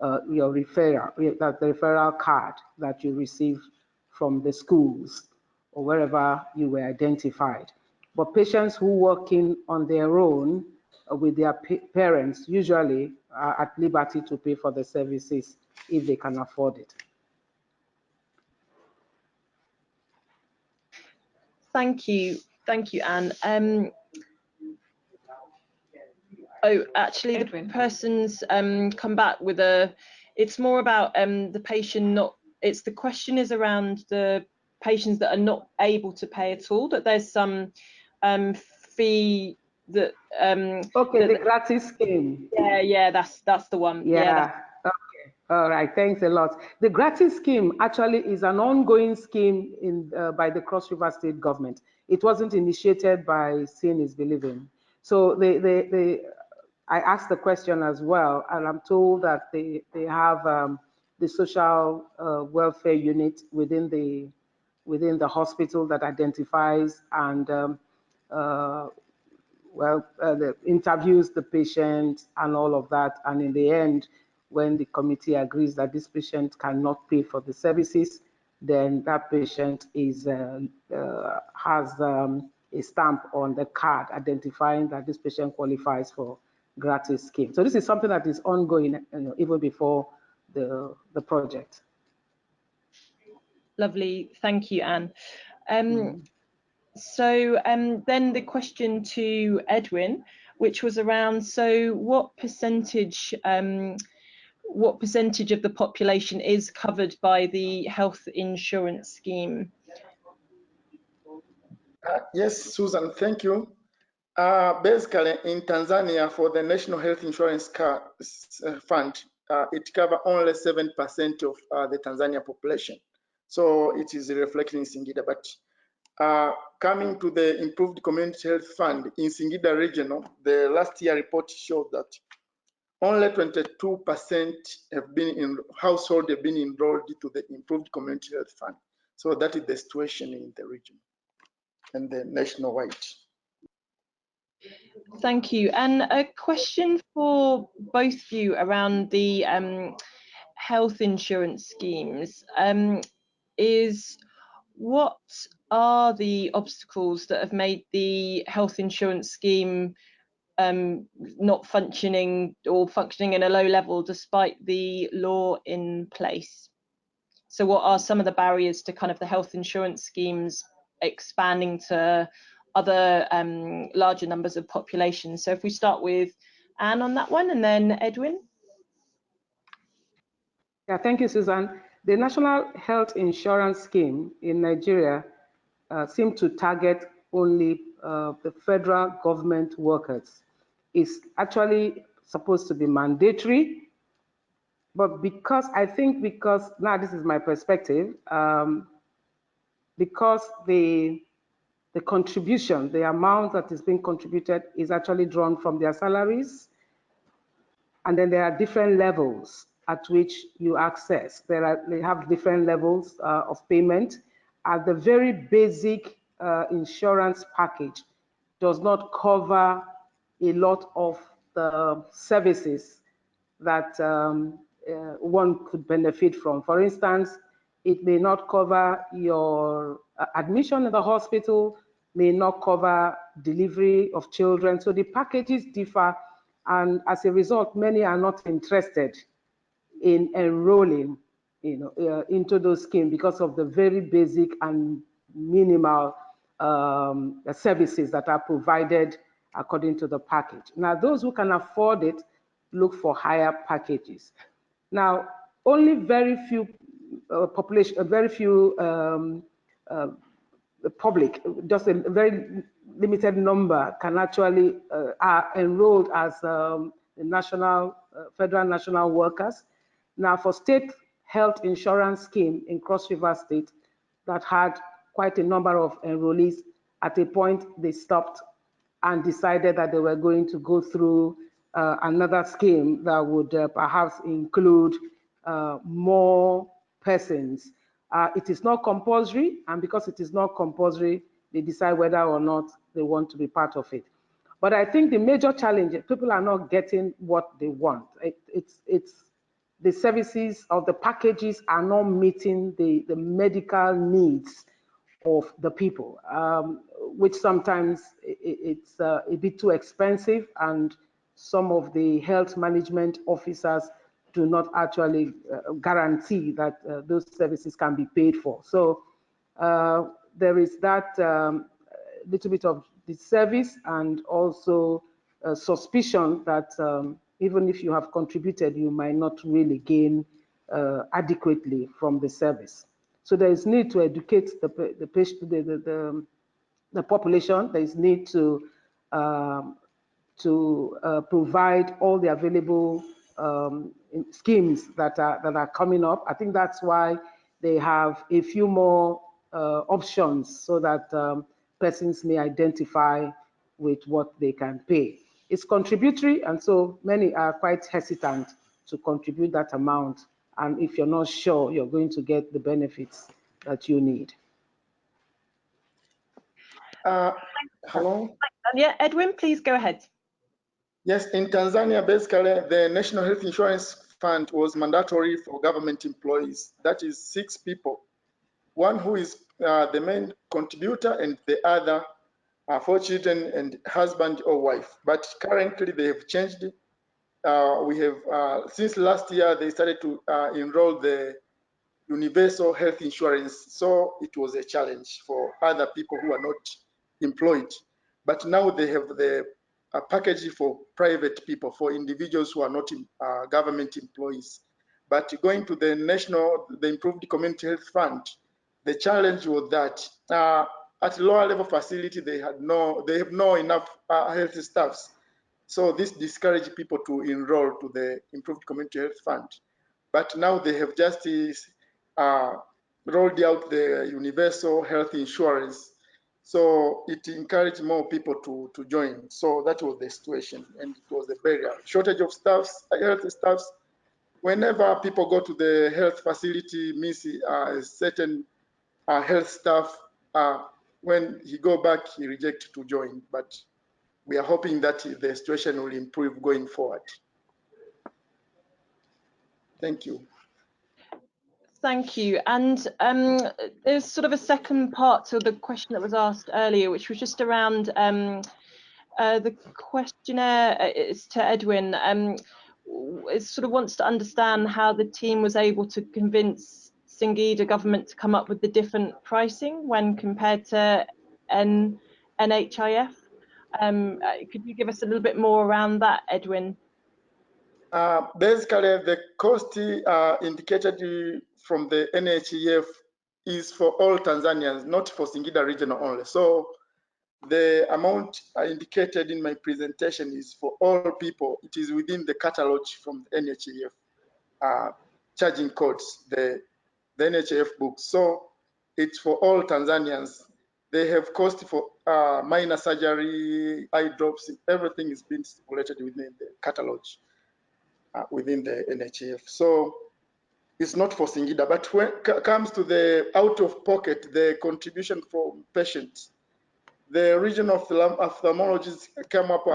referral, the referral card that you receive from the schools or wherever you were identified. But patients who work in on their own with their parents usually are at liberty to pay for the services if they can afford it. Thank you, Anne. Oh, actually, Edwin. The person's come back with a. It's more about the patient not. It's the question is around the patients that are not able to pay at all. That there's some fee that. Okay, the gratis scheme. Yeah, that's the one. Yeah. Okay. All right. Thanks a lot. The gratis scheme actually is an ongoing scheme by the Cross River State government. It wasn't initiated by Seeing is Believing. So I asked the question as well, and I'm told that they have the social welfare unit within the hospital that identifies and interviews the patient and all of that. And in the end, when the committee agrees that this patient cannot pay for the services, then that patient has a stamp on the card identifying that this patient qualifies for gratis scheme. So this is something that is ongoing, even before the project. Lovely, thank you, Anne. So then the question to Edwin, which was around, so what percentage of the population is covered by the health insurance scheme? Yes, Susan, thank you. Basically, in Tanzania, for the National Health Insurance Fund, it covers only 7% of the Tanzania population. So it is reflecting in Singida. But coming to the Improved Community Health Fund in Singida Regional, the last year report showed that only 22% households have been enrolled to the Improved Community Health Fund. So that is the situation in the region and the nationwide. Thank you. And a question for both of you around the health insurance schemes is, what are the obstacles that have made the health insurance scheme not functioning, or functioning in a low level despite the law in place? So what are some of the barriers to kind of the health insurance schemes expanding to other larger numbers of populations? So if we start with Anne on that one, and then Edwin. Yeah, thank you, Susan. The National Health Insurance Scheme in Nigeria seemed to target only the federal government workers. It's actually supposed to be mandatory, but because now this is my perspective, because the contribution, the amount that is being contributed is actually drawn from their salaries, and then there are different levels at which you access. They have different levels of payment. At the very basic insurance package does not cover a lot of the services that one could benefit from. For instance, it may not cover your admission in the hospital, may not cover delivery of children. So the packages differ, and as a result, many are not interested in enrolling into those schemes because of the very basic and minimal services that are provided according to the package. Now, those who can afford it look for higher packages. Now, only very few the public, just a very limited number can actually are enrolled as federal national workers. Now, for state health insurance scheme in Cross River State that had quite a number of enrollees, at a point they stopped and decided that they were going to go through another scheme that would perhaps include more persons. It is not compulsory, and because it is not compulsory, they decide whether or not they want to be part of it. But I think the major challenge, people are not getting what they want. It's the services of the packages are not meeting the medical needs of the people, which sometimes it's a bit too expensive, and some of the health management officers do not actually guarantee that those services can be paid for. So there is that little bit of disservice, and also suspicion that even if you have contributed, you might not really gain adequately from the service. So there is need to educate the population. There is need to provide all the available schemes that are coming up. I think that's why they have a few more options, so that persons may identify with what they can pay. It's contributory, and so many are quite hesitant to contribute that amount. And if you're not sure you're going to get the benefits that you need. Hello? Yeah, Edwin, please go ahead. Yes, in Tanzania, basically, the National Health Insurance Fund was mandatory for government employees. That is 6 people. One who is the main contributor, and the other 4 children and husband or wife. But currently they have changed. We have, since last year, they started to enroll the universal health insurance. So it was a challenge for other people who are not employed. But now they have the package for private people, for individuals who are not government employees. But going to the the Improved Community Health Fund, the challenge was that at lower level facility, they have no enough health staffs. So this discouraged people to enroll to the Improved Community Health Fund. But now they have just rolled out the universal health insurance. So it encouraged more people to join. So that was the situation, and it was a barrier. Shortage of staffs, health staffs. Whenever people go to the health facility, miss a certain health staff, when he go back, he rejects to join. But we are hoping that the situation will improve going forward. Thank you. Thank you. And there's sort of a second part to the question that was asked earlier, which was just around the questionnaire is to Edwin. It sort of wants to understand how the team was able to convince Singida government to come up with the different pricing when compared to NHIF. Could you give us a little bit more around that, Edwin? Basically, the cost indicated from the NHIF is for all Tanzanians, not for Singida regional only. So the amount I indicated in my presentation is for all people. It is within the catalog from the NHIF charging codes, the NHIF books. So it's for all Tanzanians. They have cost for minor surgery, eye drops, everything is being stipulated within the catalog within the NHIF. So it's not for Singida, but when it comes to the out-of-pocket, the contribution from patients, the regional ophthalmologists come up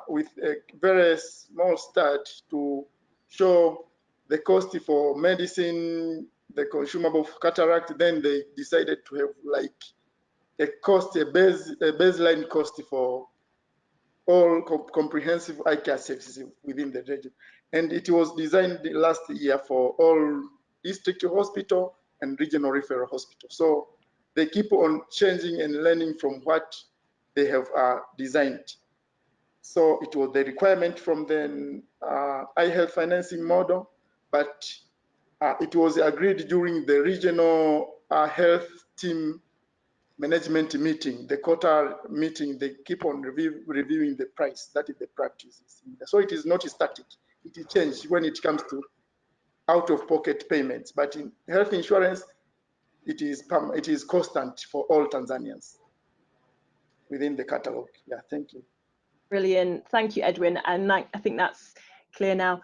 with a very small start to show the cost for medicine, the consumable for cataract. Then they decided to have like a cost, a baseline cost for all comprehensive eye care services within the region. And it was designed last year for all district hospital and regional referral hospital. So they keep on changing and learning from what they have designed. So it was the requirement from the eye health financing model, but it was agreed during the regional health team management meeting, the quarter meeting. They keep on reviewing the price. That is the practice. So it is not static. It is changed when it comes to out-of-pocket payments. But in health insurance, it is constant for all Tanzanians within the catalog. Yeah, thank you. Brilliant. Thank you, Edwin. And I think that's clear now.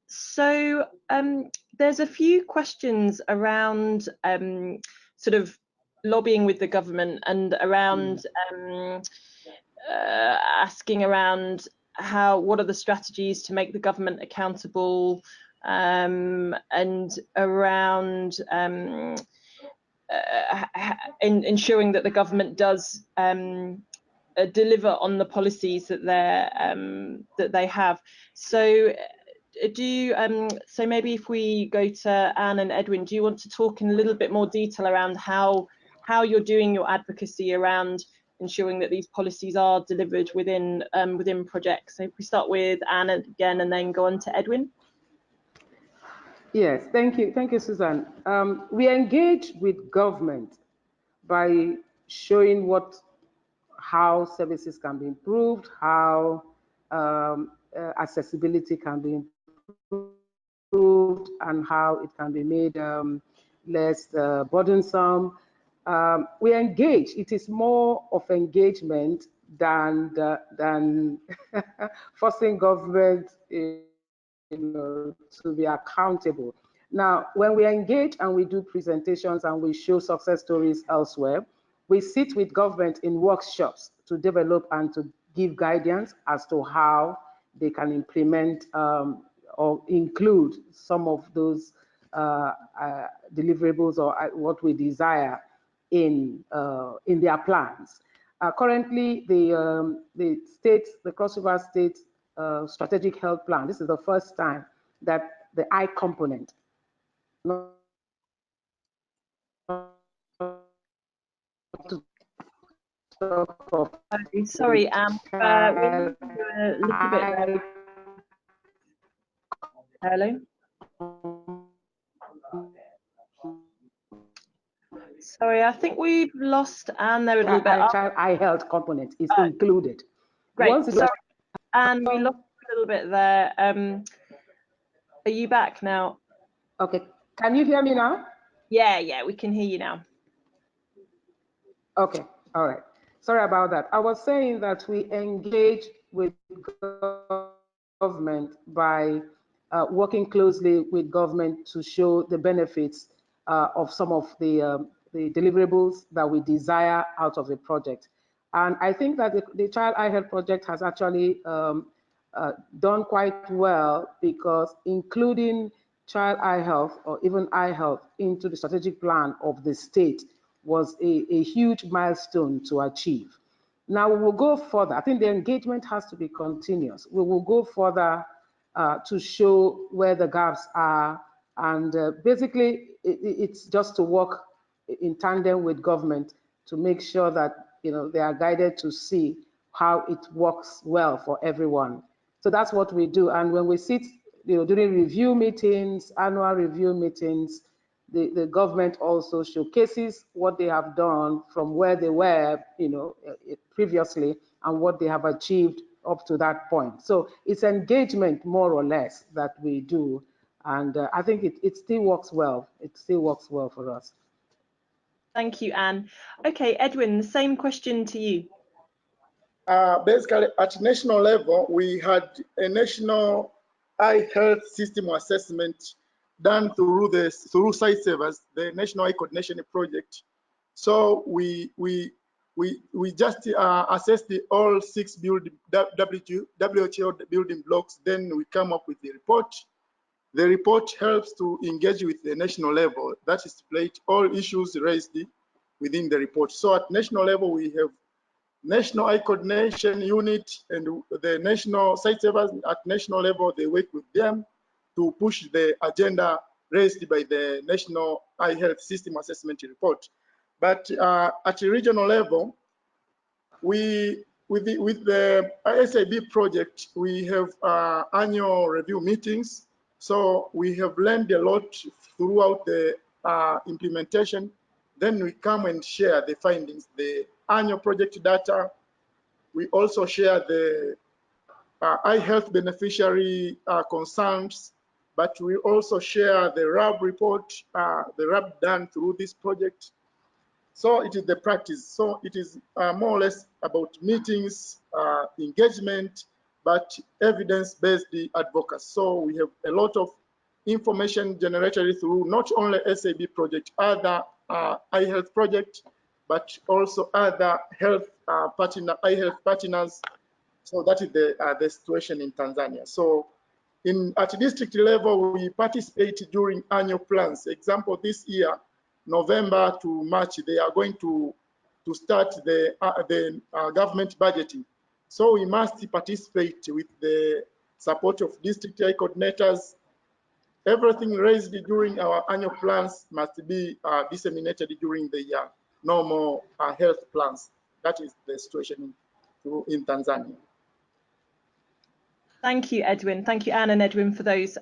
So there's a few questions around sort of lobbying with the government and around asking around what are the strategies to make the government accountable, and around ensuring that the government does deliver on the policies that they have. So so maybe if we go to Anne and Edwin, do you want to talk in a little bit more detail around how you're doing your advocacy around ensuring that these policies are delivered within projects? So if we start with Anne again and then go on to Edwin. Yes, thank you, Susan. We engage with government by showing how services can be improved, how accessibility can be improved, and how it can be made less burdensome. We engage. It is more of engagement than forcing government to be accountable. Now, when we engage and we do presentations and we show success stories elsewhere, we sit with government in workshops to develop and to give guidance as to how they can implement or include some of those deliverables or what we desire in their plans. Currently, the Cross River State Strategic Health Plan, this is the first time that the eye component, sorry, we're a little bit there. Hello? Sorry, I think we've lost Anne there a little bit. Eye health component is included. Great, sorry, Anne, we lost a little bit there. Are you back now? Okay, can you hear me now? Yeah, we can hear you now. Okay, all right. Sorry about that. I was saying that we engage with government by working closely with government to show the benefits of some of the deliverables that we desire out of the project. And I think that the Child Eye Health Project has actually done quite well, because including child eye health or even eye health into the strategic plan of the state was a huge milestone to achieve. Now we will go further. I think the engagement has to be continuous. We will go further to show where the gaps are, and basically it's just to work in tandem with government to make sure that they are guided to see how it works well for everyone. So that's what we do. And when we sit, during review meetings, annual review meetings, the government also showcases what they have done from where they were, previously, and what they have achieved up to that point. So it's engagement, more or less, that we do. And I think it still works well. It still works well for us. Thank you, Anne. Okay, Edwin, the same question to you. Basically, at national level, we had a national eye health system assessment done through Sightsavers, the National Eye Coordination Project. So we just assessed all 6 WHO building blocks. Then we come up with the report. The report helps to engage with the national level. That is to plate all issues raised within the report. So at national level, we have National Eye Coordination Unit and the National Sightsavers. At national level, they work with them to push the agenda raised by the National Eye Health System Assessment Report. But at a regional level, with the SiB project, we have annual review meetings. So we have learned a lot throughout the implementation. Then we come and share the findings, the annual project data. We also share the eye health beneficiary concerns, but we also share the RAB report, the RAB done through this project. So it is the practice. So it is more or less about meetings, engagement, but evidence-based advocacy. So we have a lot of information generated through not only SiB project, other eye health project, but also other health eye health partners. So that is the situation in Tanzania. So at district level, we participate during annual plans. Example, this year, November to March, they are going to start the government budgeting. So we must participate with the support of district eye coordinators. Everything raised during our annual plans must be disseminated during the normal health plans. That is the situation in Tanzania. Thank you, Edwin. Thank you, Anne and Edwin, for those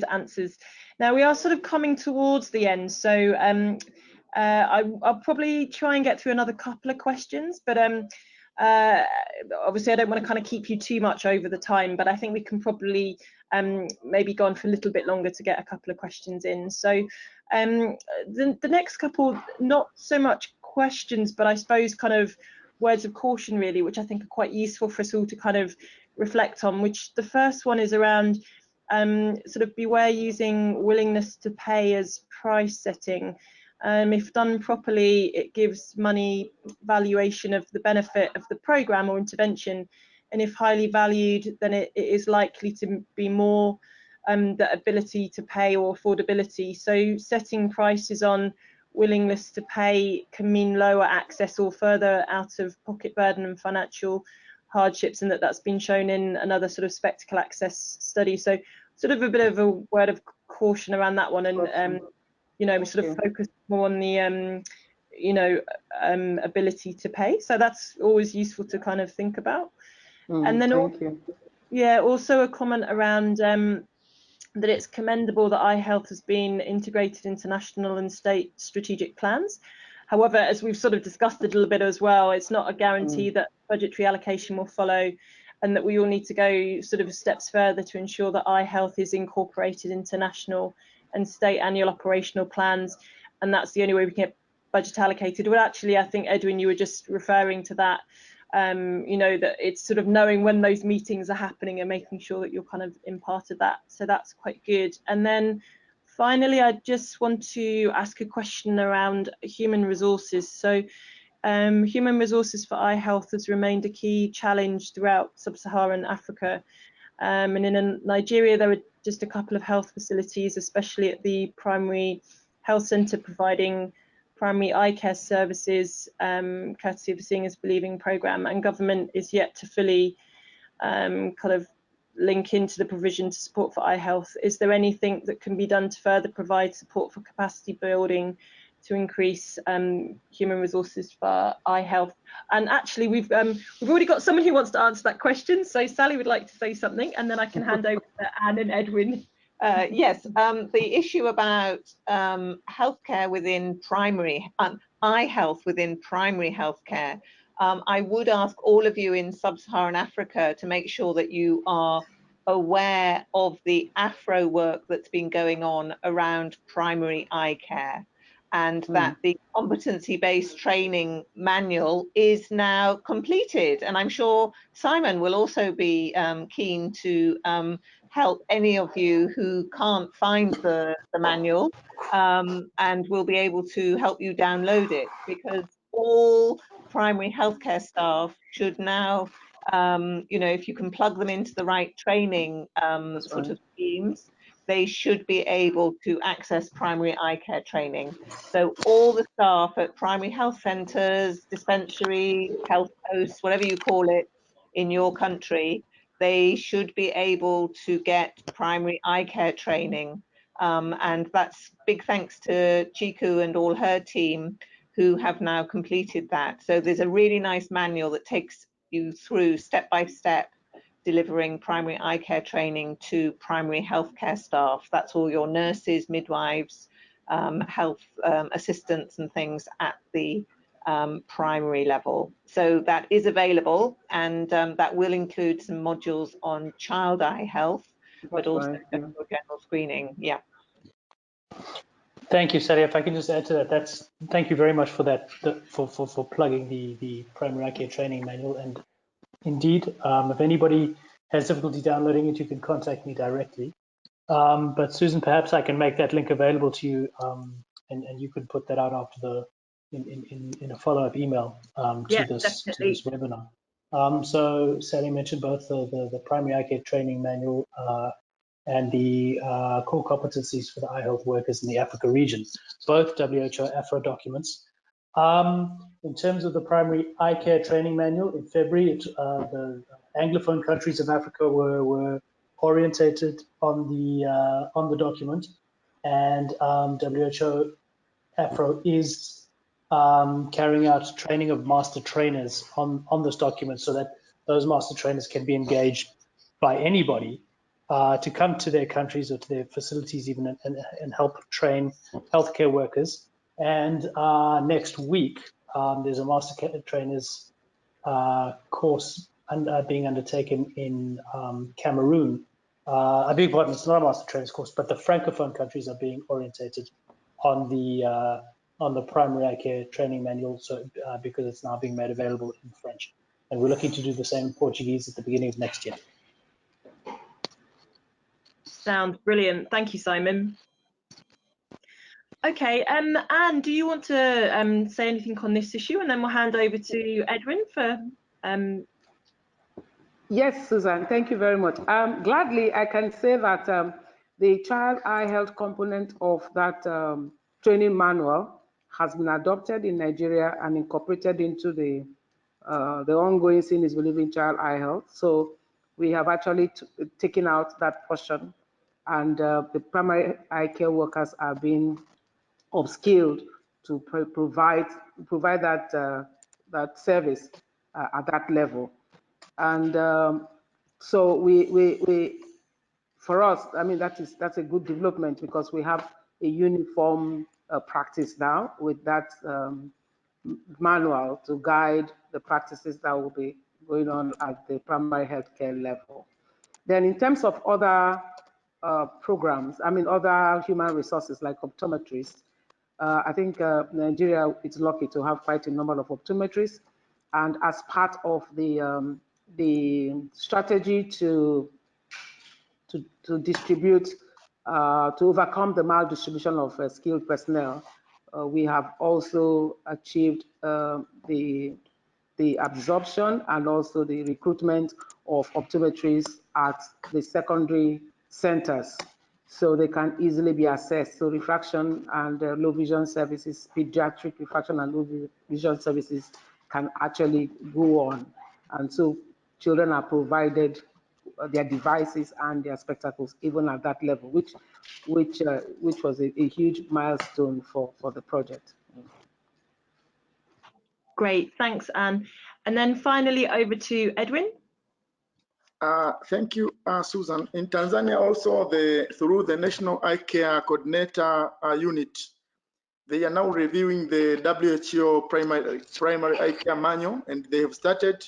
answers. Now we are sort of coming towards the end, so I'll probably try and get through another couple of questions, but obviously I don't want to kind of keep you too much over the time, but I think we can probably maybe go on for a little bit longer to get a couple of questions in. So the next couple, not so much questions, but I suppose kind of words of caution really, which I think are quite useful for us all to kind of reflect on, which the first one is around sort of beware using willingness to pay as price setting. If done properly, it gives money valuation of the benefit of the programme or intervention, and if highly valued, then it is likely to be more the ability to pay or affordability. So setting prices on willingness to pay can mean lower access or further out of pocket burden and financial hardships, and that's been shown in another sort of spectacle access study. So sort of a bit of a word of caution around that one, and we sort of focus more on the ability to pay. So that's always useful to kind of think about. And then also a comment around that it's commendable that eye health has been integrated into national and state strategic plans. However, as we've sort of discussed a little bit as well, it's not a guarantee that budgetary allocation will follow, and that we all need to go sort of steps further to ensure that eye health is incorporated into national and state annual operational plans, and that's the only way we can get budget allocated. Well, actually, I think, Edwin, you were just referring to that, that it's sort of knowing when those meetings are happening and making sure that you're kind of in part of that. So that's quite good. And then finally, I just want to ask a question around human resources. So Human resources for eye health has remained a key challenge throughout sub-Saharan Africa. And in Nigeria, there are just a couple of health facilities, especially at the primary health centre, providing primary eye care services, courtesy of the Seeing is Believing programme, and government is yet to fully kind of link into the provision to support for eye health. Is there anything that can be done to further provide support for capacity building to increase human resources for eye health? And actually, we've already got someone who wants to answer that question. So Sally would like to say something, and then I can hand over to Anne and Edwin. Yes, the issue about healthcare within primary, eye health within primary healthcare. I would ask all of you in sub-Saharan Africa to make sure that you are aware of the Afro work that's been going on around primary eye care, and that the competency-based training manual is now completed. And I'm sure Simon will also be keen to help any of you who can't find the manual, and will be able to help you download it, because all primary healthcare staff should now, you know, if you can plug them into the right training sort of schemes, they should be able to access primary eye care training. So all the staff at primary health centres, dispensaries, health posts, whatever you call it in your country, they should be able to get primary eye care training. And that's big thanks to Chiku and all her team who have now completed that. So there's a really nice manual that takes you through step by step delivering primary eye care training to primary healthcare staff. That's all your nurses, midwives, health assistants and things at the primary level. So that is available, and that will include some modules on child eye health, but also general screening. Yeah. Thank you, Sally. If I can just add to that, thank you very much for that, for plugging the primary eye care training manual. And indeed, if anybody has difficulty downloading it, you can contact me directly. But Susan, perhaps I can make that link available to you, and you can put that out after in a follow-up email to this webinar. So Sally mentioned both the primary eye care training manual and the core competencies for the eye health workers in the Africa region, both WHO Afro documents. In terms of the primary eye care training manual, in February, the Anglophone countries of Africa were orientated on the document, and WHO Afro is carrying out training of master trainers on this document, so that those master trainers can be engaged by anybody to come to their countries or to their facilities even and help train healthcare workers. And next week, there's a master trainers course being undertaken in Cameroon. I beg your pardon, it's not a master trainers course, but the Francophone countries are being orientated on the primary eye care training manual, so because it's now being made available in French. And we're looking to do the same in Portuguese at the beginning of next year. Sounds brilliant. Thank you, Simon. Okay, Anne, do you want to say anything on this issue, and then we'll hand over to Edwin for. Yes, Susan, thank you very much. Gladly, I can say that the child eye health component of that training manual has been adopted in Nigeria and incorporated into the ongoing Seeing is Believing child eye health. So we have actually taken out that portion, and the primary eye care workers are being upskilled to provide that service at that level. And so we for us, I mean, that's a good development, because we have a uniform practice now with that manual to guide the practices that will be going on at the primary healthcare level. Then in terms of other programs, I mean, other human resources like optometrists, I think Nigeria is lucky to have quite a number of optometrists. And as part of the strategy to distribute, to overcome the maldistribution of skilled personnel, We have also achieved the absorption and also the recruitment of optometrists at the secondary centers, so they can easily be assessed. So refraction and low vision services, pediatric refraction and low vision services can actually go on. And so children are provided their devices and their spectacles even at that level, which was a huge milestone for the project. Great, thanks, Anne. And then finally over to Edwin. Thank you, Susan. In Tanzania, also through the National Eye Care Coordinator Unit, they are now reviewing the WHO primary eye care manual, and they have started,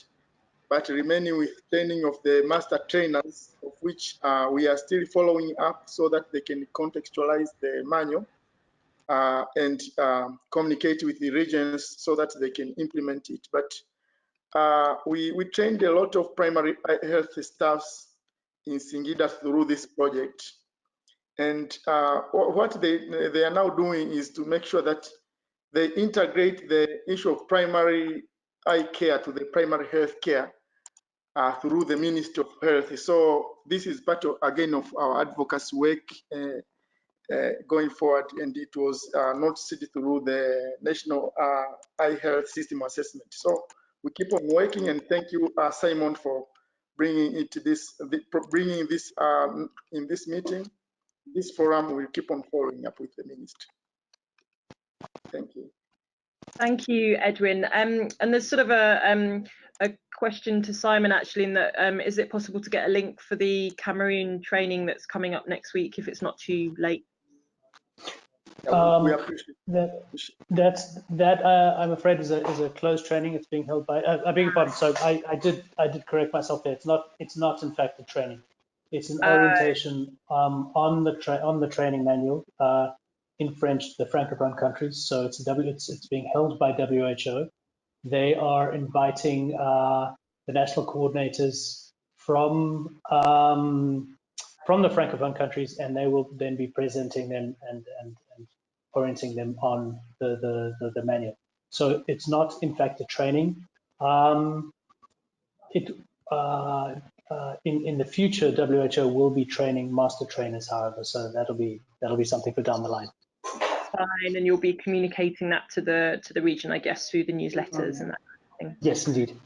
but remaining with training of the master trainers, of which we are still following up so that they can contextualize the manual and communicate with the regions so that they can implement it. But we trained a lot of primary health staffs in Singida through this project. And what they are now doing is to make sure that they integrate the issue of primary eye care to the primary health care through the Ministry of Health. So this is part of, again, of our advocacy work going forward, and it was noticed through the National Eye Health System Assessment. So we keep on working, and thank you, Simon, for bringing it to this, bringing this in this meeting. This forum will keep on following up with the ministry. Thank you. Thank you, Edwin. And there's sort of a question to Simon, actually, in that is it possible to get a link for the Cameroon training that's coming up next week if it's not too late? We appreciate that. I'm afraid is a closed training. It's being held by. I beg your pardon. So I did correct myself there. It's not in fact a training. It's an orientation on the training manual in French, the Francophone countries. So it's being held by WHO. They are inviting the national coordinators from the Francophone countries, and they will then be presenting them and orienting them on the manual. So it's not, in fact, a training. In the future, WHO will be training master trainers, however, so that'll be something for down the line. Fine, and you'll be communicating that to the region, I guess, through the newsletters and that kind of thing. Yes, indeed.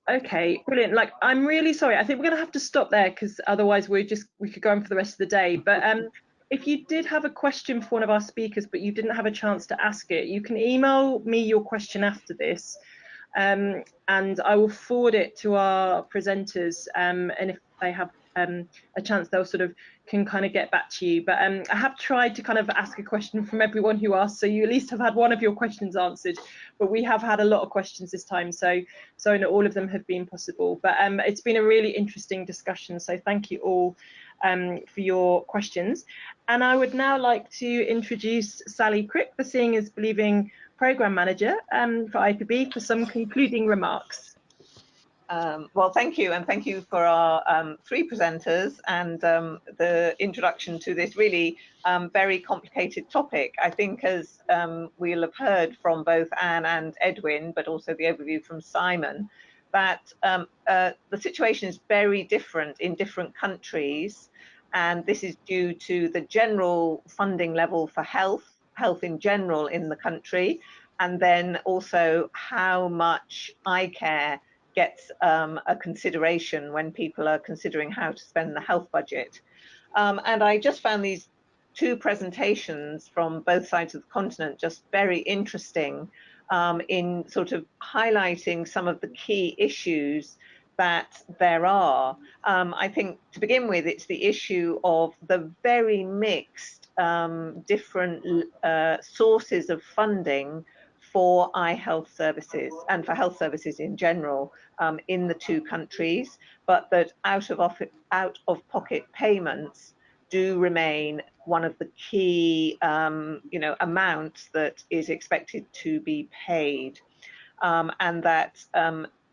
Okay, brilliant. Like, I'm really sorry. I think we're going to have to stop there because otherwise we could go on for the rest of the day. But if you did have a question for one of our speakers, but you didn't have a chance to ask it, you can email me your question after this, and I will forward it to our presenters. And if they have a chance, they'll sort of can kind of get back to you. But I have tried to kind of ask a question from everyone who asked, so you at least have had one of your questions answered. But we have had a lot of questions this time, so not all of them have been possible. But it's been a really interesting discussion, so thank you all for your questions. And I would now like to introduce Sally Crook, the Seeing is Believing Programme Manager for IAPB, for some concluding remarks. Well, thank you, and thank you for our three presenters and the introduction to this really very complicated topic. I think, as we'll have heard from both Anne and Edwin, but also the overview from Simon, that the situation is very different in different countries, and this is due to the general funding level for health in general in the country, and then also how much eye care gets a consideration when people are considering how to spend the health budget. And I just found these two presentations from both sides of the continent just very interesting in sort of highlighting some of the key issues that there are. I think to begin with, it's the issue of the very mixed different sources of funding for eye health services and for health services in general in the two countries, but that out of pocket payments do remain one of the key amounts that is expected to be paid, and that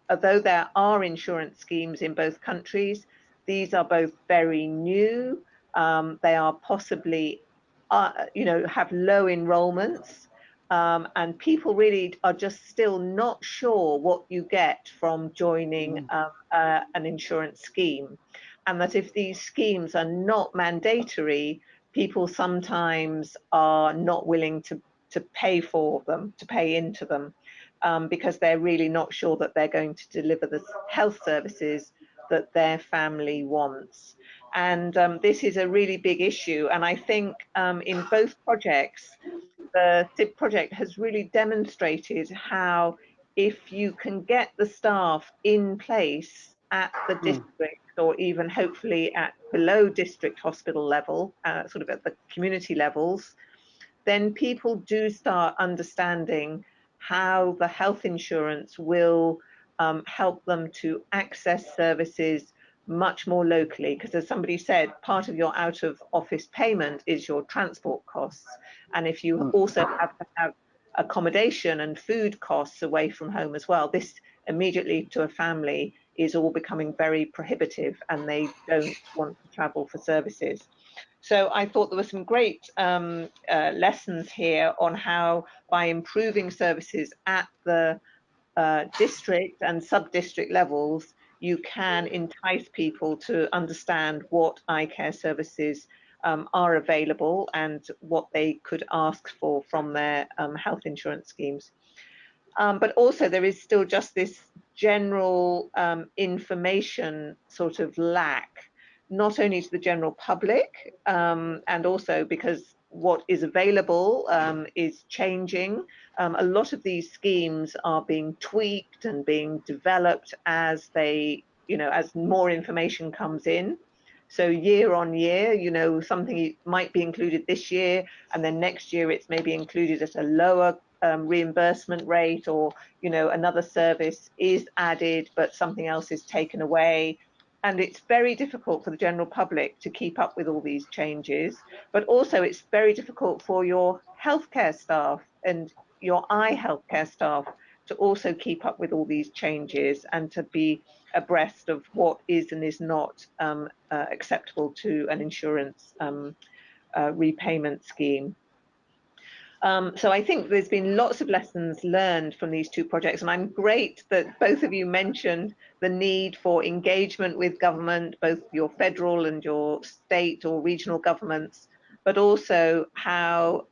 although there are insurance schemes in both countries, these are both very new. They are possibly have low enrollments. and people really are just still not sure what you get from joining an insurance scheme, and that if these schemes are not mandatory, people sometimes are not willing to pay for them, to pay into them, because they're really not sure that they're going to deliver the health services that their family wants. And this is a really big issue, and I think in both projects, the SiB project has really demonstrated how, if you can get the staff in place at the district, or even hopefully at below district hospital level, sort of at the community levels, then people do start understanding how the health insurance will help them to access services much more locally, because as somebody said, part of your out of office payment is your transport costs, and if you also have to have accommodation and food costs away from home as well, this immediately to a family is all becoming very prohibitive, and they don't want to travel for services. So I thought there were some great lessons here on how, by improving services at the district and sub-district levels, you can entice people to understand what eye care services are available and what they could ask for from their health insurance schemes. But also there is still just this general information sort of lack, not only to the general public, and also because what is available is changing. A lot of these schemes are being tweaked and being developed as they, as more information comes in. So year on year, something might be included this year, and then next year it's maybe included at a lower reimbursement rate, or another service is added but something else is taken away. And it's very difficult for the general public to keep up with all these changes, but also it's very difficult for your healthcare staff and your eye healthcare staff to also keep up with all these changes and to be abreast of what is and is not acceptable to an insurance repayment scheme. So I think there's been lots of lessons learned from these two projects, and I'm great that both of you mentioned the need for engagement with government, both your federal and your state or regional governments, but also how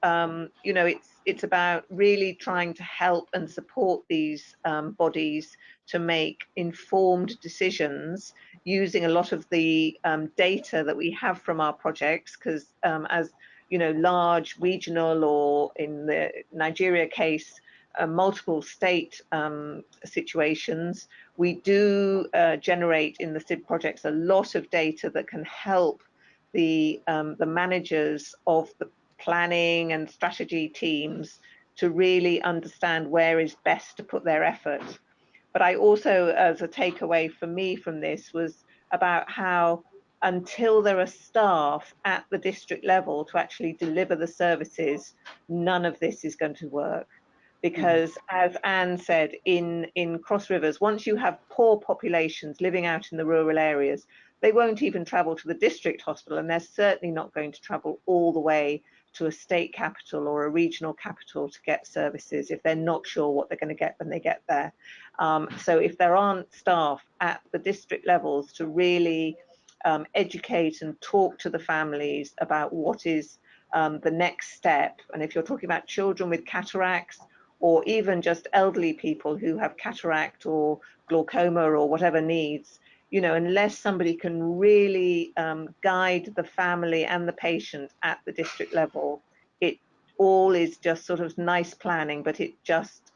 it's about really trying to help and support these bodies to make informed decisions using a lot of the data that we have from our projects, because as large regional, or in the Nigeria case, multiple state situations, we do generate in the SiB projects a lot of data that can help the managers of the planning and strategy teams to really understand where is best to put their effort. But I also, as a takeaway for me from this, was about how, until there are staff at the district level to actually deliver the services, none of this is going to work. Because as Anne said, in Cross Rivers, once you have poor populations living out in the rural areas, they won't even travel to the district hospital, and they're certainly not going to travel all the way to a state capital or a regional capital to get services if they're not sure what they're going to get when they get there. So if there aren't staff at the district levels to really educate and talk to the families about what is the next step, and if you're talking about children with cataracts, or even just elderly people who have cataract or glaucoma or whatever needs, unless somebody can really guide the family and the patient at the district level, it all is just sort of nice planning, but it just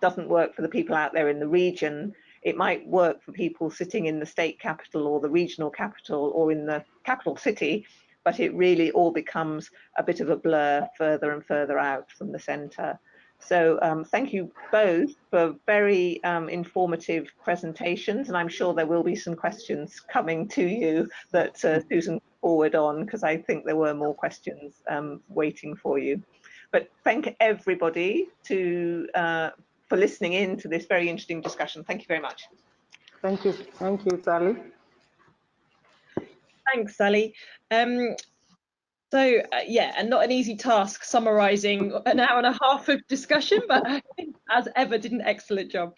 doesn't work for the people out there in the region. It might work for people sitting in the state capital or the regional capital or in the capital city, but it really all becomes a bit of a blur further and further out from the centre. So thank you both for very informative presentations, and I'm sure there will be some questions coming to you that Susan forward on, because I think there were more questions waiting for you. But thank everybody for listening in to this very interesting discussion. Thank you very much. Thank you, Sally. Thanks, Sally. So yeah, and not an easy task summarising an hour and a half of discussion, but I think, as ever, did an excellent job.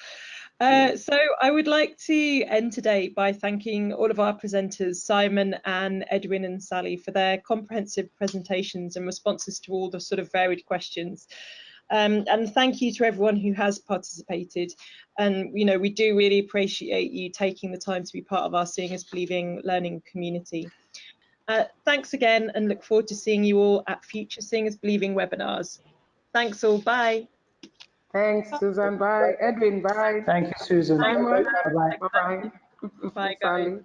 So I would like to end today by thanking all of our presenters, Simon, Anne, Edwin and Sally, for their comprehensive presentations and responses to all the sort of varied questions. And thank you to everyone who has participated. And you know, we do really appreciate you taking the time to be part of our Seeing is Believing learning community. Thanks again, and look forward to seeing you all at future Seeing is Believing webinars. Thanks all, bye. Thanks, Susan. Bye. Edwin, bye. Thank you, Susan. Simon, Bye-bye. bye-bye. Bye, guys. Sally.